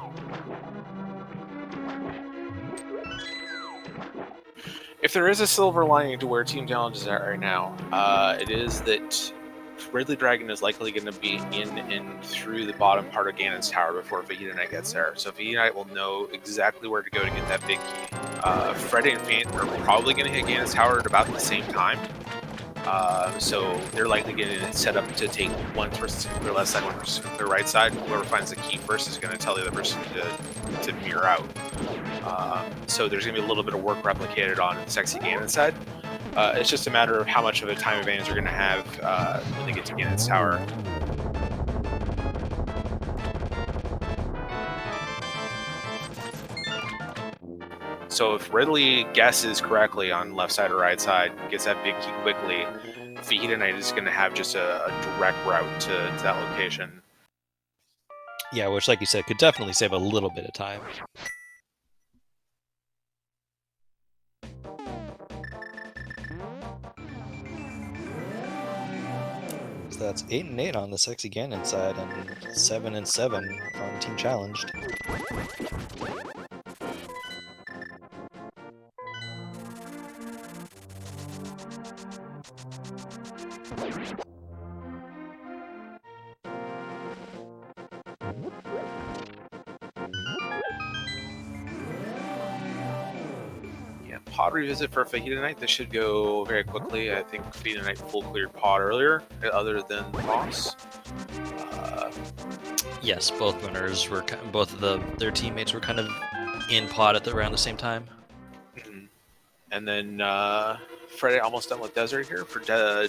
If there is a silver lining to where Team Challenge is at right now, it is that RidleyDragon is likely going to be in and through the bottom part of Ganon's Tower before FajitaKnight gets there. So FajitaKnight will know exactly where to go to get that big key. Freddeh and Phant are probably going to hit Ganon's Tower at about the same time. So they're likely getting it set up to take one person to their left side, one person to their right side. Whoever finds the key first is going to tell the other person to mirror out. So there's going to be a little bit of work replicated on the Sexy Ganon side. It's just a matter of how much of a time advantage you're going to have when they get to Ganon's Tower. So if Ridley guesses correctly on left side or right side, gets that big key quickly, FajitaKnight is going to have just a direct route to that location. Yeah, which, like you said, could definitely save a little bit of time. So that's 8 and 8 on the Sexy Ganon side, and 7 and 7 on Team Challenged. Pod revisit for FajitaKnight. This should go very quickly. I think FajitaKnight full cleared pod earlier, other than the boss. Yes, both runners were both of their teammates were kind of in pod at around the same time. And then Freddeh almost done with Desert here for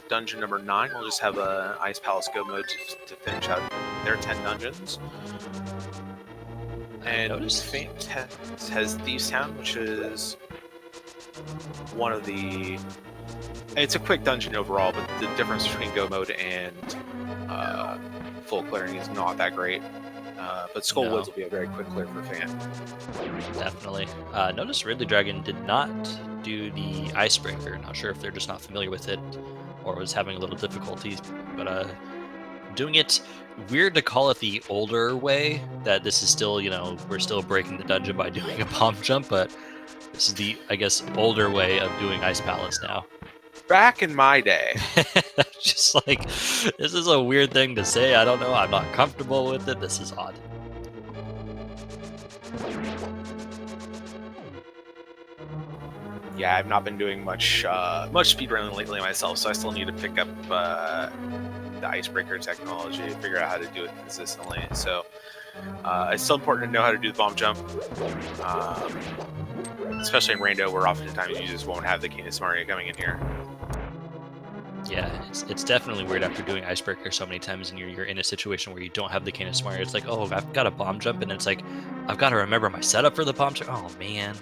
dungeon number 9. We'll just have a Ice Palace go mode to finish out their 10 dungeons. And Phant has Thieves Town, which is one of the... It's a quick dungeon overall, but the difference between go mode and full clearing is not that great. But Skull Woods will be a very quick clear for Phant. Definitely. Notice RidleyDragon did not do the Icebreaker. Not sure if they're just not familiar with it or was having a little difficulties, but doing it, weird to call it the older way, that this is still, you know, we're still breaking the dungeon by doing a bomb jump, but this is the, I guess, older way of doing Ice Palace now. Back in my day. Just like, this is a weird thing to say. I don't know. I'm not comfortable with it. This is odd. Yeah, I've not been doing much speedrunning lately myself, so I still need to pick up the icebreaker technology, figure out how to do it consistently. So it's still important to know how to do the bomb jump, especially in Rando, where oftentimes you just won't have the Canis Mario coming in here. Yeah, it's definitely weird after doing icebreaker so many times and you're in a situation where you don't have the Canis Mario. It's like, oh, I've got a bomb jump, and then it's like, I've got to remember my setup for the bomb jump. Oh, man.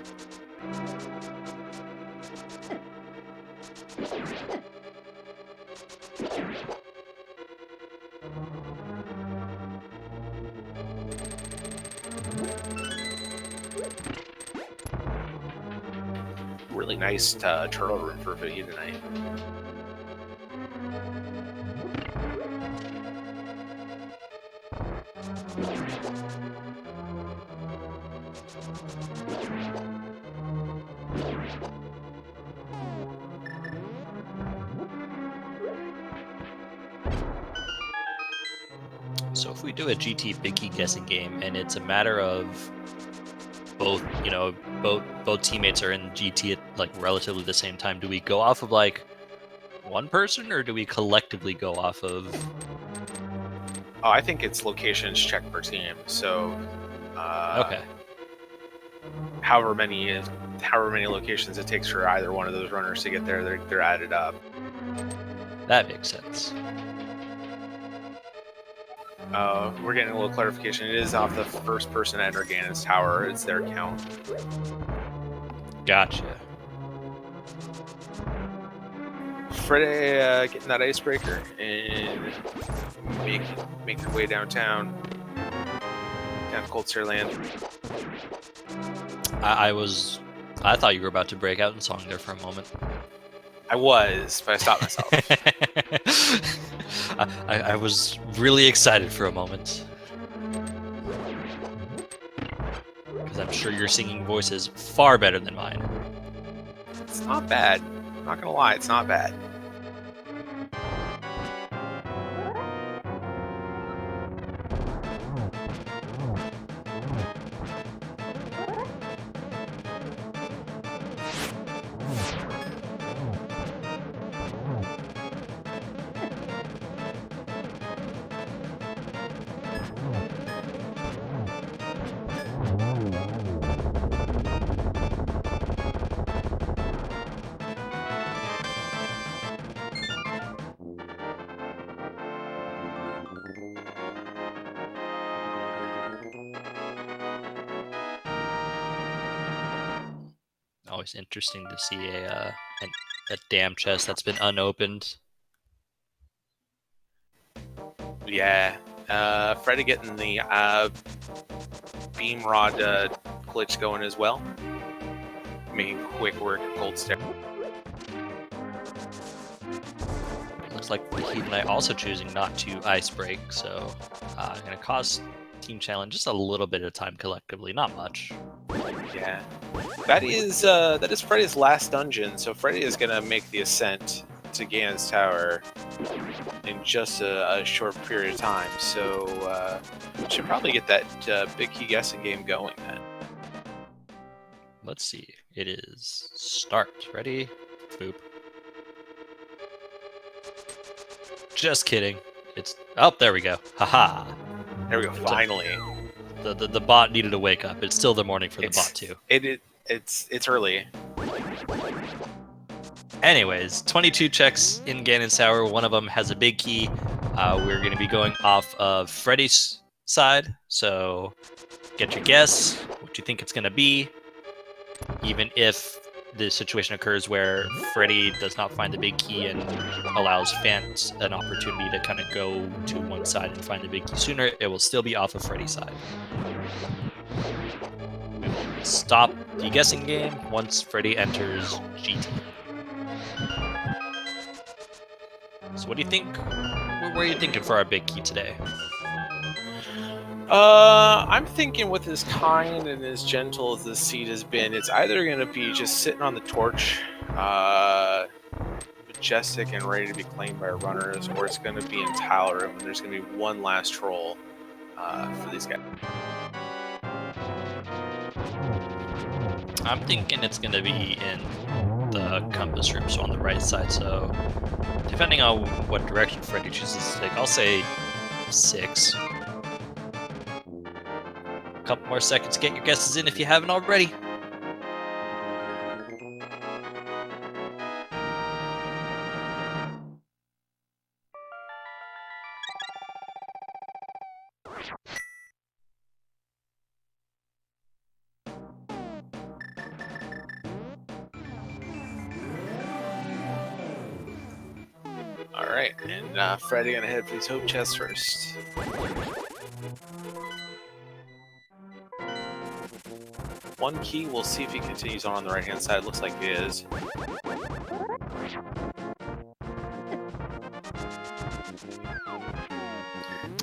Really nice turtle room for FajitaKnight. So if we do a GT Big Key guessing game, and it's a matter of both, you know, both teammates are in GT at like relatively the same time, do we go off of like one person, or do we collectively go off of? Oh, I think it's locations checked per team. So, Okay. however many locations it takes for either one of those runners to get there, they're added up. That makes sense. We're getting a little clarification. It is off the first person to enter Ganon's tower. It's their count. Gotcha. Freddeh getting that icebreaker and make their way downtown to Cold Stare Land. I thought you were about to break out in song there for a moment. I was, but I stopped myself. I was really excited for a moment. Because I'm sure your singing voice is far better than mine. It's not bad. I'm not gonna lie, it's not bad. Always interesting to see a dam chest that's been unopened. Yeah. Freddeh getting the beam rod glitch going as well. Making quick work of Cold Stare. Looks like FajitaKnight also choosing not to ice break, so going to cost Team Challenge just a little bit of time collectively, not much. Yeah. That is Freddeh's last dungeon, so Freddeh is going to make the ascent to Ganon's tower in just a short period of time, so should probably get that big key guessing game going then. Let's see. It is start. Ready? Boop. Just kidding. It's there we go. Haha. There we go. Finally. The bot needed to wake up. It's still the morning for the bot too. It's early. Anyways, 22 checks in Ganon's tower. One of them has a big key. We're going to be going off of Freddie's side. So get your guess. What you think it's going to be. Even if the situation occurs where Freddeh does not find the big key and allows Phant an opportunity to kind of go to one side and find the big key sooner, it will still be off of Freddie's side. We will stop the guessing game once Freddeh enters GT. So what do you think? Where are you thinking for our big key today? I'm thinking with as kind and as gentle as this seed has been, it's either going to be just sitting on the torch majestic and ready to be claimed by runners, or it's going to be in tile room, and there's going to be one last troll for these guys. I'm thinking it's going to be in the compass room, so on the right side. So depending on what direction Freddeh chooses to take, I'll say 6. A couple more seconds to get your guesses in if you haven't already. Alright, and Freddeh gonna head for these hope chests first. One key, we'll see if he continues on the right-hand side. Looks like he is.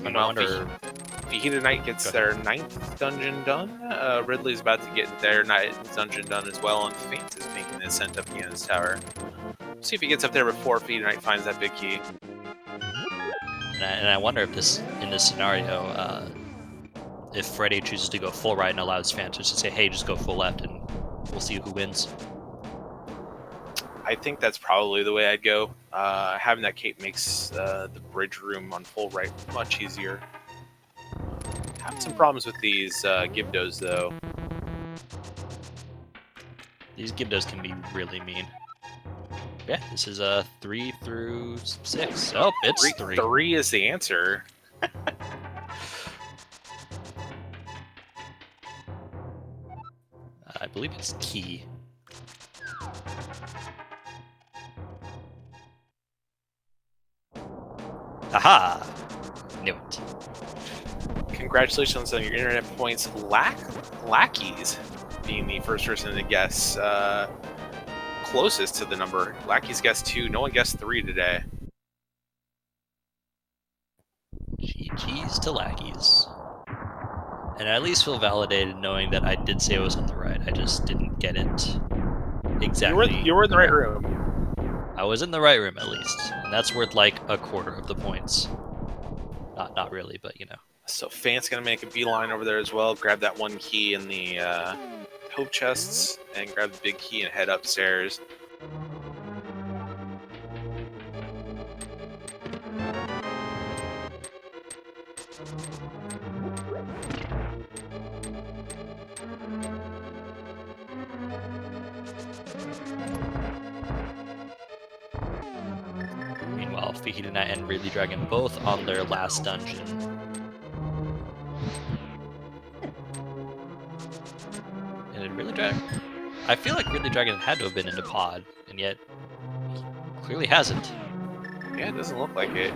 Meanwhile, FajitaKnight gets their 9th dungeon done. Ridley's about to get their 9th dungeon done as well, and Phant is making the ascent up against his tower. See if he gets up there before FajitaKnight finds that big key. And I wonder if in this scenario, if Freddeh chooses to go full right and allows Phant to say, hey, just go full left, and we'll see who wins. I think that's probably the way I'd go. Having that cape makes the bridge room on full right much easier. Having some problems with these Gibdos, though. These Gibdos can be really mean. Yeah, this is 3 through 6. Oh, it's 3. 3 is the answer. I believe it's key. Aha! Knew it. Congratulations on your internet points. Lackeys being the first person to guess closest to the number. Lackeys guessed 2. No one guessed 3 today. GG's to Lackeys. And I at least feel validated knowing that I did say it was on the right. I just didn't get it exactly. You were in the right room. I was in the right room at least, and that's worth like a quarter of the points. Not really, but you know. So Phant's gonna make a beeline over there as well. Grab that one key in the hope chests, and grab the big key and head upstairs. Meanwhile, FajitaKnight and RidleyDragon both on their last dungeon. And RidleyDragon, I feel like RidleyDragon had to have been in the pod, and yet he clearly hasn't. Yeah, it doesn't look like it.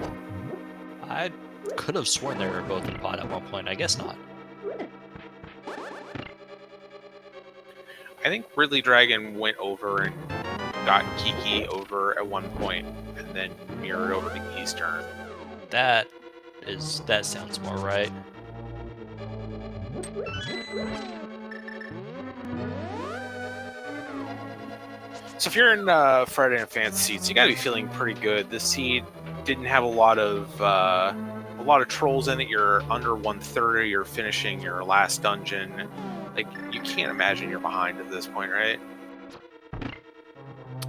I could have sworn they were both in the pod at one point. I guess not. I think RidleyDragon went over and got Kiki over at one point, and then mirrored over to Eastern. That sounds more right. So if you're in Freddeh and Phant's seats, you gotta be feeling pretty good. This seed didn't have a lot of trolls in it. You're under 1/3. You're finishing your last dungeon. Like, you can't imagine you're behind at this point, right?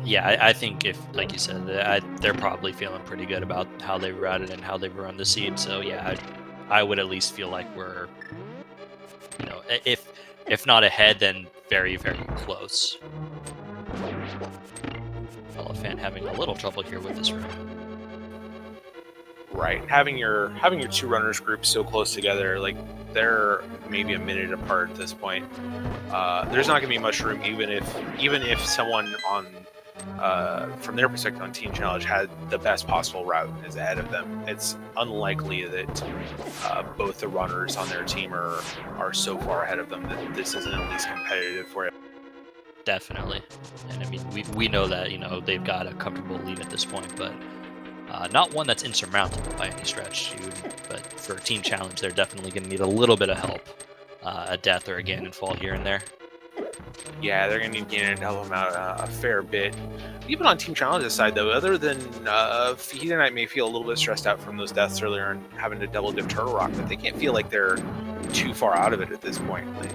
Yeah, I think if, like you said, they're probably feeling pretty good about how they routed and how they run the seed. So yeah, I would at least feel like we're, you know, if not ahead, then very, very close. Fellow Phant having a little trouble here with this room. Right, having your 2 runners group so close together, like they're maybe a minute apart at this point. There's not going to be much room, even if someone on from their perspective on Team Challenge had the best possible route and is ahead of them. It's unlikely that both the runners on their team are so far ahead of them that this isn't at least competitive for it. Definitely, and I mean we know that, you know, they've got a comfortable lead at this point, but not one that's insurmountable by any stretch. But for a Team Challenge, they're definitely going to need a little bit of help, a death or a Ganon fall here and there. Yeah, they're going to need Ganon to help them out a fair bit. Even on Team Challenge's side, though, other than FajitaKnight may feel a little bit stressed out from those deaths earlier and having to double dip Turtle Rock, but they can't feel like they're too far out of it at this point. Like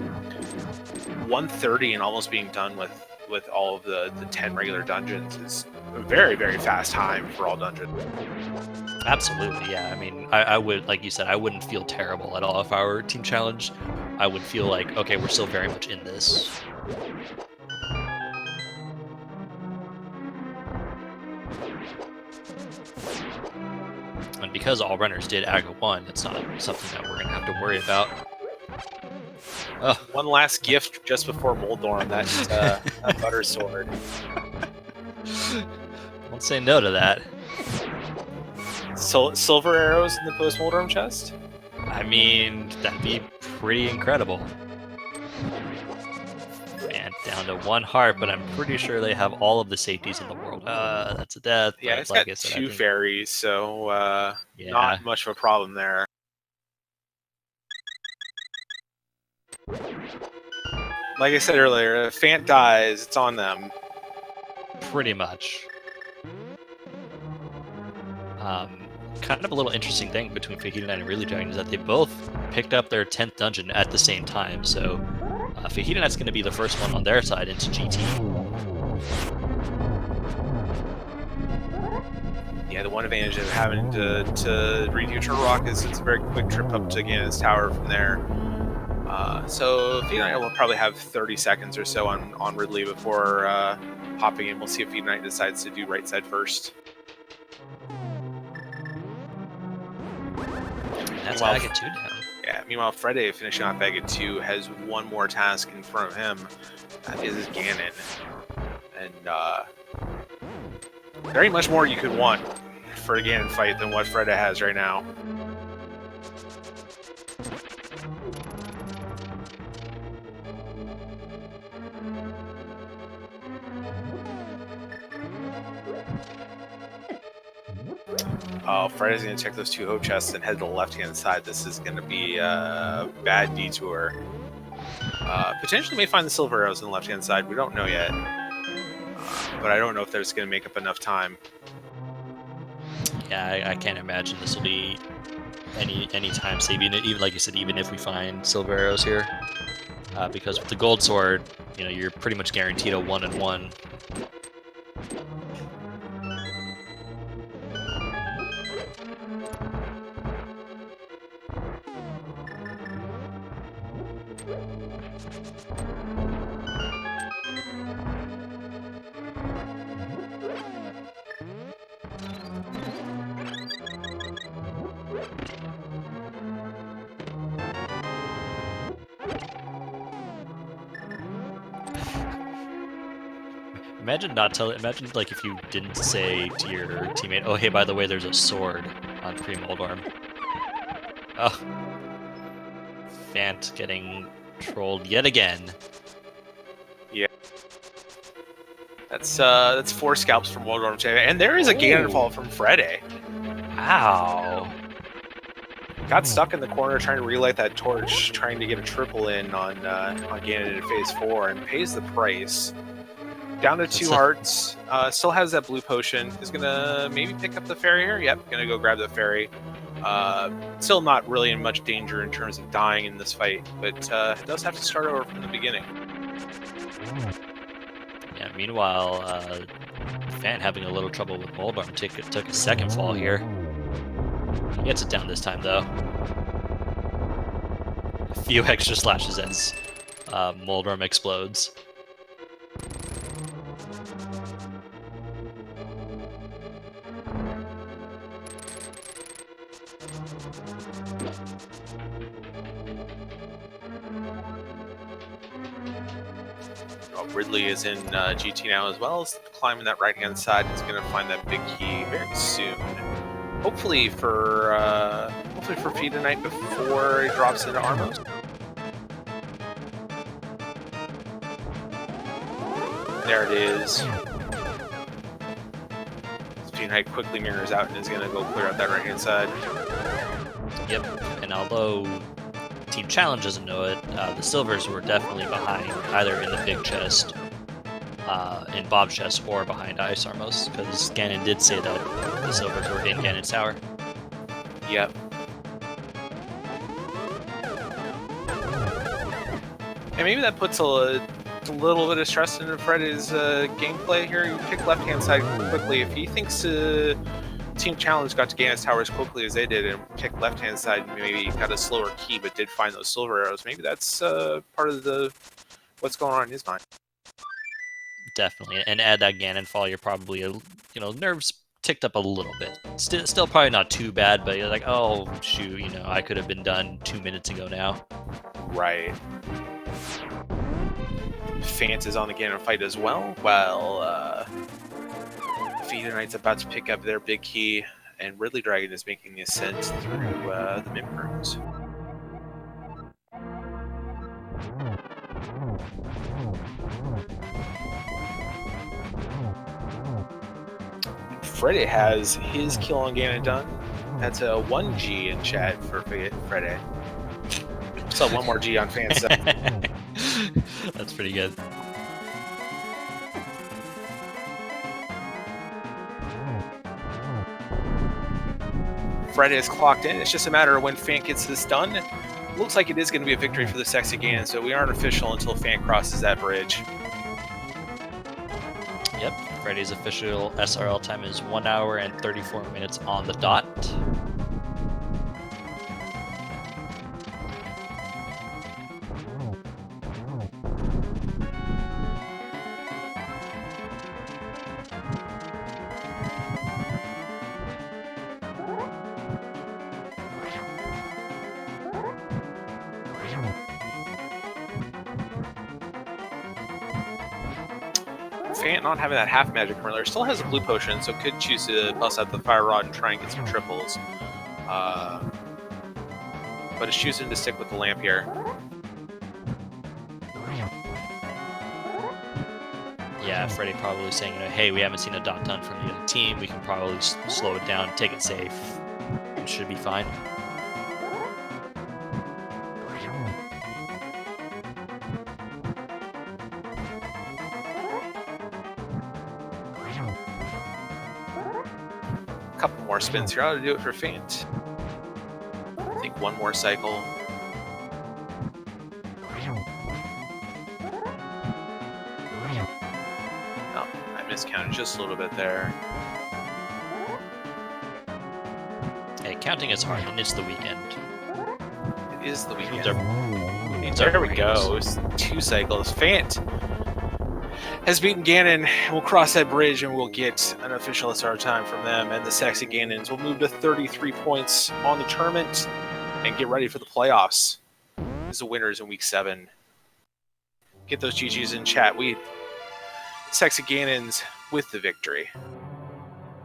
130 and almost being done with all of the 10 regular dungeons is a very, very fast time for all dungeons. Absolutely, yeah. I mean, I would, like you said, I wouldn't feel terrible at all if I were Team Challenge. I would feel like, okay, we're still very much in this. And because all runners did Aga 1, it's not something that we're going to have to worry about. Oh. One last gift just before Moldorm, that's a butter sword. Don't say no to that. Silver arrows in the post Moldorm chest? I mean, that'd be pretty incredible. And down to 1 heart, but I'm pretty sure they have all of the safeties in the world. That's a death. Yeah, it's got 2 fairies, so yeah. Not much of a problem there. Like I said earlier, if Phant dies, it's on them. Pretty much. Kind of a little interesting thing between FajitaKnight and RidleyDragon is that they both picked up their 10th dungeon at the same time, so FajitaKnight's going to be the first one on their side into GT. Yeah, the one advantage of having to redo Turtle Rock is it's a very quick trip up to Ganon's Tower from there. So FajitaKnight will probably have 30 seconds or so on Ridley before hopping in. We'll see if FajitaKnight decides to do right side first. That's Aga 2 down. Yeah, meanwhile, Freddeh finishing off Aga 2 has one more task in front of him. That is Ganon. And very much more you could want for a Ganon fight than what Freddeh has right now. Oh, Freddeh's going to check those 2 hope chests and head to the left-hand side. This is going to be a bad detour. Potentially may find the silver arrows on the left-hand side. We don't know yet. But I don't know if that's going to make up enough time. Yeah, I can't imagine this will be any time save. Even like you said, even if we find silver arrows here. Because with the gold sword, you know, you're pretty much guaranteed a 1-and-1. Imagine like if you didn't say to your teammate, "Oh, hey, by the way, there's a sword on pre-Moldorm." Oh, Phant getting trolled yet again. Yeah, that's 4 scalps from Moldorm, and there is a Ganon fall from Freddeh. Wow. Got stuck in the corner trying to relight that torch, trying to get a triple in on Ganon in phase 4, and pays the price. Down to 2 hearts. Still has that blue potion. Is gonna maybe pick up the fairy here. Yep, gonna go grab the fairy. Still not really in much danger in terms of dying in this fight, but does have to start over from the beginning. Yeah. Meanwhile, Phant having a little trouble with Moldorm took a second fall here. He gets it down this time though. A few extra slashes as Moldorm explodes. Ridley is in GT now as well, as climbing that right-hand side. He's going to find that big key very soon. Hopefully for FajitaKnight before he drops into Armos. There it is. FajitaKnight quickly mirrors out and is going to go clear out that right-hand side. Yep, and although Team Challenge doesn't know it, the Silvers were definitely behind, either in the big chest, in Bob's chest, or behind Ice Armos, because Ganon did say that the Silvers were in Ganon's tower. Yep. And maybe that puts a little bit of stress into Freddeh's gameplay here. You pick left-hand side quickly. If he thinks Team Challenge got to Ganon's tower as quickly as they did and picked left-hand side and maybe got a slower key but did find those silver arrows, maybe that's part of what's going on in his mind. Definitely, and add that Ganon fall, you're probably, nerves ticked up a little bit. Still probably not too bad, but you're like, oh, shoot, I could have been done 2 minutes ago now. Right. Phant is on the Ganon fight as well, while FajitaKnight's about to pick up their big key, and RidleyDragon is making the ascent through the mimic rooms. Freddeh has his kill on Ganon done. That's a 1G in chat for Freddeh. So one more G on Phant's side. That's pretty good. Freddeh is clocked in. It's just a matter of when Phant gets this done. Looks like it is going to be a victory for the sexy Ganon, so we aren't official until Phant crosses that bridge. Yep, Freddeh's official SRL time is 1 hour and 34 minutes on the dot. Phant not having that half magic curler still has a blue potion, so could choose to bust out the fire rod and try and get some triples. But is choosing to stick with the lamp here. Yeah, Freddeh probably saying, hey, we haven't seen a dot done from the other team. We can probably slow it down, take it safe. It should be fine. Couple more spins here. I'll do it for Phant. I think one more cycle. Oh, I miscounted just a little bit there. Hey, counting is hard, and it's the weekend. It is the weekend. There we go. It's 2 cycles. Phant has beaten Ganon. We'll cross that bridge and we'll get an official SR time from them. And the sexy Ganons will move to 33 points on the tournament and get ready for the playoffs. As the winners in week 7. Get those GGs in chat. Sexy Ganons with the victory.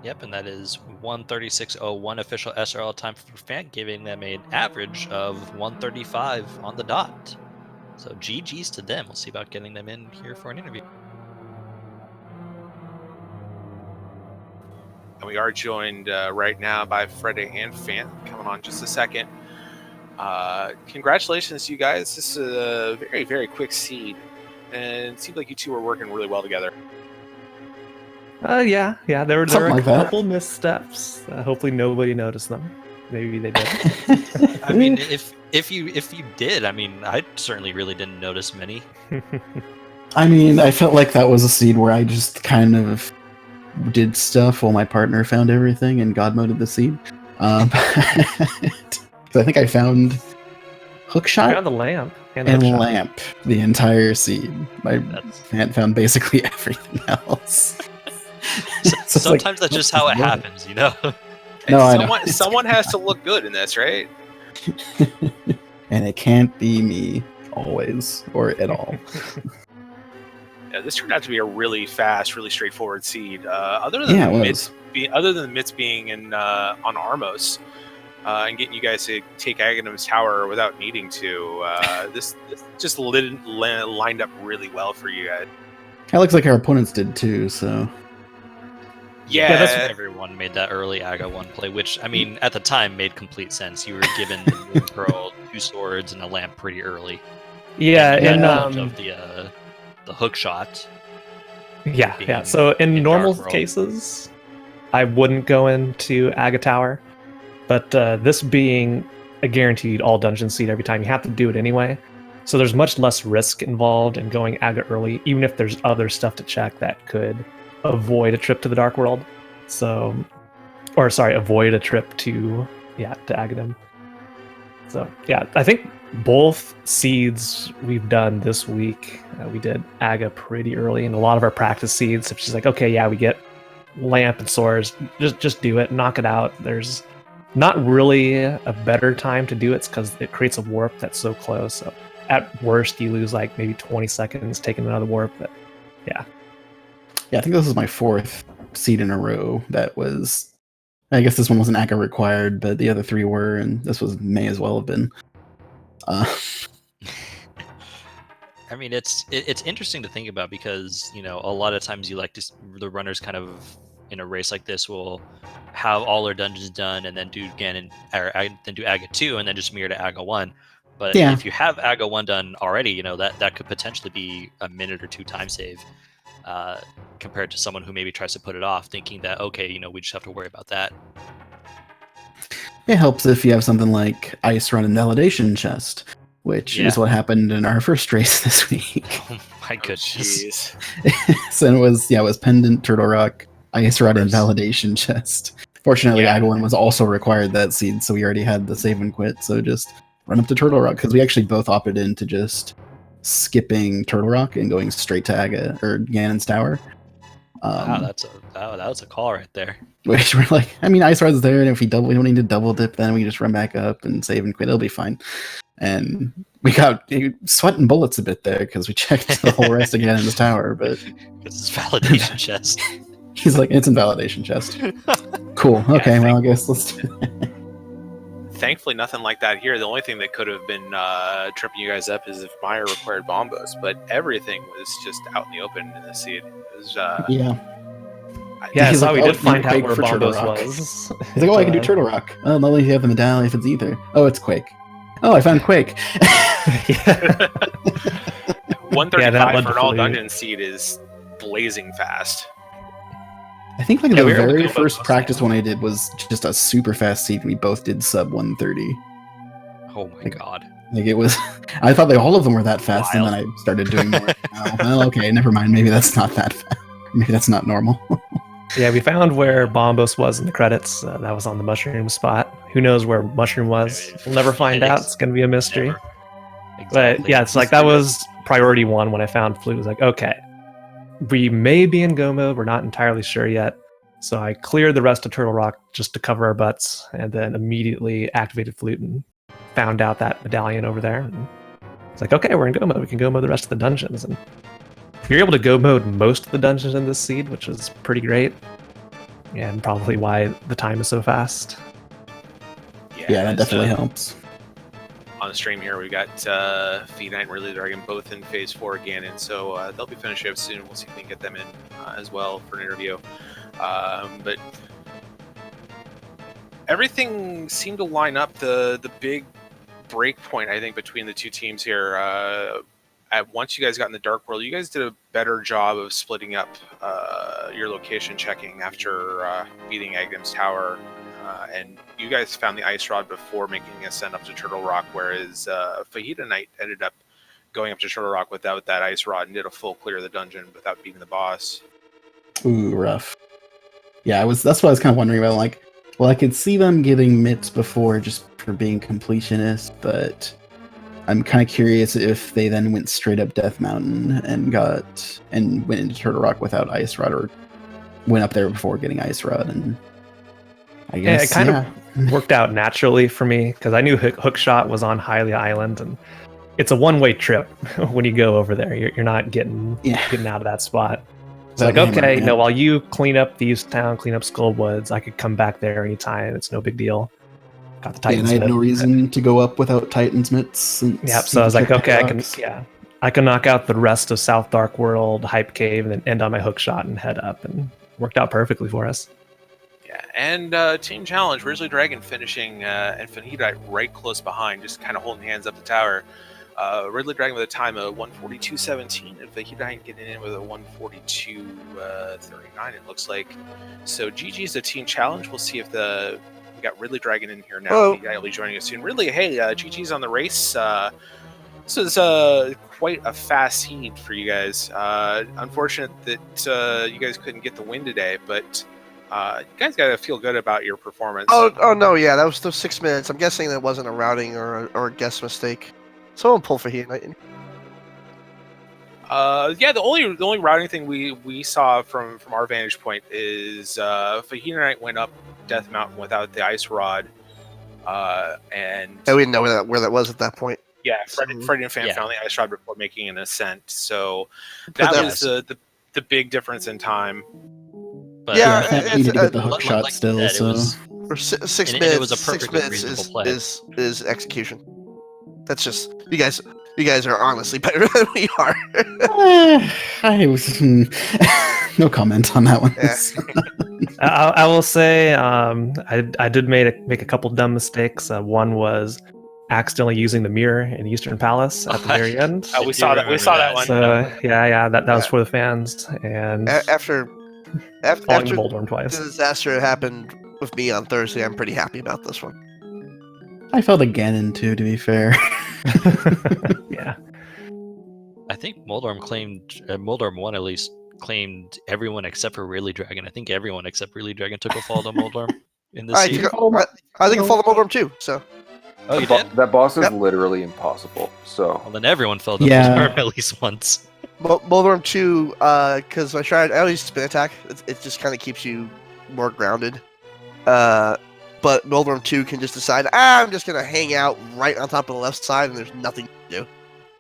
Yep, and that is 1:36.01 official SRL time for Phant, giving them an average of 1:35 on the dot. So GG's to them. We'll see about getting them in here for an interview. And we are joined right now by Freddeh and Phant. Coming on just a second. Congratulations to you guys. This is a very, very quick seed. And it seemed like you two were working really well together. Yeah. There were Something a like that. couple missteps. Hopefully nobody noticed them. Maybe they did. I mean, if you did, I mean, I certainly really didn't notice many. I mean, I felt like that was a seed where I just kind of did stuff while my partner found everything and God moded the seed. So I think I found hookshot Found the lamp and hookshot. lamp the entire seed. I hadn't found basically everything else. So it's like, Sometimes that's just how it happens, you know? No, I know. Someone has to look good in this, right? And it can't be me always or at all. Yeah, this turned out to be a really fast, really straightforward seed. Other than the mitts being in on Armos and getting you guys to take Aghanim's tower without needing to, this just lined up really well for you guys. It looks like our opponents did too. So Yeah, That's what everyone made that early Aga 1 play, which, I mean, at the time made complete sense. You were given the Moon Pearl 2 swords and a lamp pretty early. Yeah, And you and got of the hook shot. yeah. being So in in normal Dark World. cases, I wouldn't go into Aga Tower, but this being a guaranteed all dungeon seed every time, you have to do it anyway. So there's much less risk involved in going Aga early, even if there's other stuff to check that could avoid a trip to the Dark World. So, or sorry, avoid a trip to Agadem. So yeah, I think both seeds we've done this week, we did Aga pretty early, and a lot of our practice seeds, it's just like, okay, yeah, we get lamp and swords, just do it, knock it out. There's not really a better time to do it because it creates a warp that's so close. So at worst, you lose like maybe 20 seconds taking another warp. But yeah, I think this is my 4th seed in a row that was. I guess this one wasn't ACA required, but the other 3 were, and this may as well have been. I mean, it's interesting to think about because a lot of times you like to the runners kind of in a race like this will have all their dungeons done and then do Ganon or then do Aga 2 and then just mirror to Aga 1. But Yeah. if you have Aga 1 done already, that could potentially be a minute or 2 time save. Compared to someone who maybe tries to put it off, thinking that okay, we just have to worry about that. It helps if you have something like Ice Run and Validation Chest, which is what happened in our first race this week. Oh my goodness! So it was Pendant, Turtle Rock, Ice Run, and Validation Chest. Fortunately, Aga 1 was also required that seed, so we already had the save and quit. So just run up to Turtle Rock because we actually both opted into just skipping Turtle Rock and going straight to Aga or Ganon's Tower. Wow, that was a call right there. Which we're like, I mean, Ice Rod's there, and if we don't need to double dip, then we just run back up and save and quit. It'll be fine. And we got sweating bullets a bit there because we checked the whole rest again in his tower, but it's validation chest. He's like, it's in validation chest. Cool. Okay, well, I guess let's do that. Thankfully, nothing like that here. The only thing that could have been tripping you guys up is if Maya required bombos, but everything was just out in the open in the seed. It was, yeah, I saw we did find out where bombos was. He's like, oh, I can do Turtle Rock. Oh, not only do you have the medallion if it's either. Oh, it's Quake. Oh, I found Quake. 135 for an all dungeon seed is blazing fast. I think the very first practice one I did was just a super fast seed. We both did sub 130. Oh my god! It was. I thought all of them were that fast, and then I started doing more. Well, okay, never mind. Maybe that's not that fast. Maybe that's not normal. Yeah, we found where Bombos was in the credits. That was on the mushroom spot. Who knows where mushroom was? We'll never find out. It's gonna be a mystery. Exactly. But yeah, it's like that was priority 1 when I found Flute. It was like, okay, we may be in go mode. We're not entirely sure yet. So I cleared the rest of Turtle Rock just to cover our butts, and then immediately activated Flute and found out that medallion over there. And it's like, okay, we're in go mode. We can go mode the rest of the dungeons. And you're able to go mode most of the dungeons in this seed, which is pretty great. And probably why the time is so fast. Yeah, that definitely helps. On the stream here, we've got FajitaKnight and RidleyDragon both in Phase 4 again, and so they'll be finishing up soon. We'll see if we can get them in as well for an interview. But everything seemed to line up. The big break point, I think, between the two teams here, once you guys got in the Dark World, you guys did a better job of splitting up your location checking after beating Agadem's Tower. And you guys found the Ice Rod before making a send up to Turtle Rock, whereas FajitaKnight ended up going up to Turtle Rock without that Ice Rod and did a full clear of the dungeon without beating the boss. Ooh, rough. Yeah, that's what I was kind of wondering about. Like, well, I could see them getting mitts before just for being completionists, but I'm kind of curious if they then went straight up Death Mountain and went into Turtle Rock without Ice Rod, or went up there before getting Ice Rod. And I guess it kind of worked out naturally for me because I knew Hookshot was on Hylia Island, and it's a one-way trip when you go over there. You're not getting out of that spot. It's like, okay, while you clean up the East Town, clean up Skullwoods, I could come back there anytime. It's no big deal. Got the Titans. And I had no reason to go up without Titans mitts. Yeah, so I was like, okay, I can knock out the rest of South Dark World, Hype Cave, and then end on my Hookshot and head up, and worked out perfectly for us. Yeah, and Team Challenge, RidleyDragon finishing and FajitaKnight right close behind, just kind of holding hands up the tower. RidleyDragon with a time of 142.17, and FajitaKnight getting in with a 142.39. It looks like. So GG's the Team Challenge. We'll see if we got RidleyDragon in here now. Oh. He'll be joining us soon. Ridley, hey, GG's on the race. This is quite a fast heat for you guys. Unfortunate that you guys couldn't get the win today, but you guys got to feel good about your performance. Oh no, yeah, that was those 6 minutes. I'm guessing that wasn't a routing or a guess mistake. Someone pull FajitaKnight. Yeah, the only routing thing we saw from our vantage point is FajitaKnight went up Death Mountain without the ice rod, and we didn't know where that was at that point. yeah, Freddeh and Phant Yeah. found the ice rod before making an ascent. So that was the big difference in time. But Yeah, I think needed to get the hook like- shot like still. that, it So was- For 6 And minutes, it was a 6 perfectly minutes reasonable play. is execution. That's just you guys. You guys are honestly better than we are. I was no comment on that one. Yeah. I will say I did make a couple dumb mistakes. One was accidentally using the mirror in Eastern Palace at the very end. We do saw that. We remember saw that that. one. So yeah, that was for the fans and After falling after the Boldworm the twice. disaster that happened with me on Thursday, I'm pretty happy about this one. I felt a Ganon too, to be fair. Yeah. I think Moldorm 1 at least claimed everyone except for RidleyDragon. I think everyone except RidleyDragon took a fall to Moldorm in this I season. think I followed Moldorm too. So Oh, you did? That boss is Yep. literally impossible. So Well, then everyone fell to Yeah. Moldorm at least once. Moldorm 2, because I always spin attack. It just kind of keeps you more grounded. But Moldorm 2 can just decide, I'm just gonna hang out right on top of the left side, and there's nothing to do.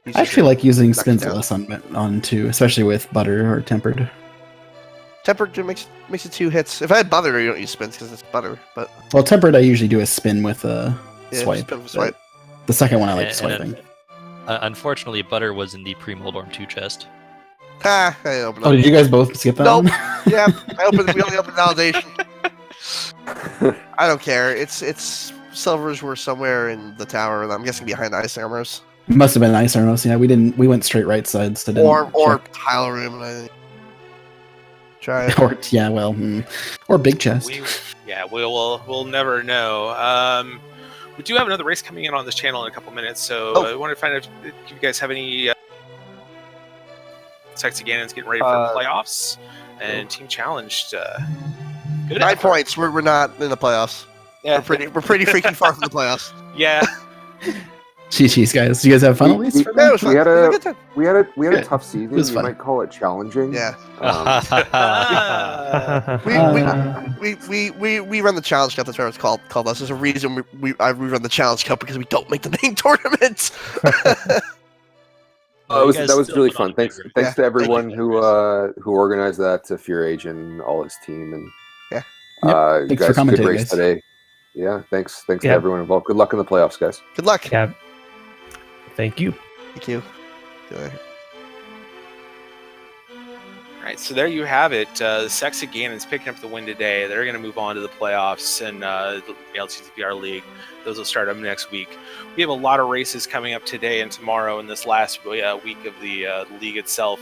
He's I just actually like using knock you spins down. less on two, especially with butter or tempered. Tempered makes it 2 hits. If I had butter, you don't use spins because it's butter. But Well, tempered I usually do a spin with a yeah, swipe. spin with swipe. The second one I like And- swiping. Unfortunately, Butter was in the pre-Moldorm 2 chest. Ha! I opened Oh, up. did you guys both skip that Nope. one? Yeah, we only opened validation. I don't care. It's silvers were somewhere in the tower. I'm guessing behind ice armors Must have been ice armors. Yeah, we went straight right sides to or tile room. And I try it. or yeah, well, or big chest. We'll never know. We do have another race coming in on this channel in a couple minutes, so Oh. I want to find out if you guys have any Sexy Ganon's getting ready for playoffs and Team Challenged. Good 9 effort. points. We're not in the playoffs. Yeah, We're pretty freaking far from the playoffs. yeah. Jeez, guys, do you guys have fun at least? For Yeah, it that? was fun. We had It was a- good time. we had a Good. tough season. It was You fun. might call it challenging. Yeah. Um, We run the challenge cup. That's what it's called us. There's a reason we run the challenge cup because we don't make the main tournaments. that was You guys really still put on fun. a Thanks big group. to Yeah, everyone thank who organized that, to Fear Age and all his team, and Yeah. you Thanks for guys, good commentating, race guys. today. Yeah, thanks to Yeah. everyone involved. Good luck in the playoffs, guys. Good luck. Yeah. Thank you. Thank you. Good. All right, so there you have it. The Sexy Ganon's picking up the win today. They're going to move on to the playoffs and the ALTTPR League. Those will start up next week. We have a lot of races coming up today and tomorrow in this last week of the league itself.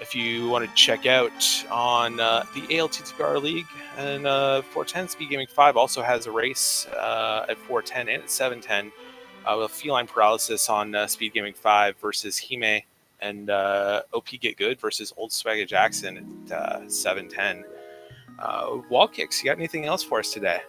If you want to check out on the ALTTPR League, and 410 SpeedGaming 5 also has a race at 410 and at 710 with Feline Paralysis on SpeedGaming 5 versus Hime, and OP Get Good versus Old Swagger Jackson at 710. Wall Kicks, you got anything else for us today?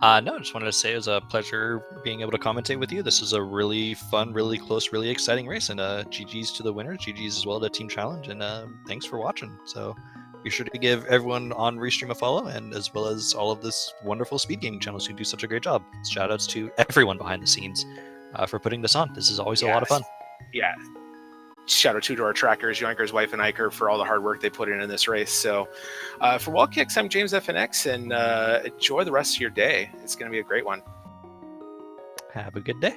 No, I just wanted to say it was a pleasure being able to commentate with you. This was a really fun, really close, really exciting race, and GG's to the winners, GG's as well to Team Challenge, and thanks for watching. So be sure to give everyone on Restream a follow, and as well as all of this wonderful speed gaming channels who do such a great job. Shout outs to everyone behind the scenes for putting this on. This is always a lot of fun. Yeah. Shout out to our trackers, Yoinker's wife and Iker, for all the hard work they put in this race. So for Wall Kicks, I'm James FNX, and enjoy the rest of your day. It's going to be a great one. Have a good day.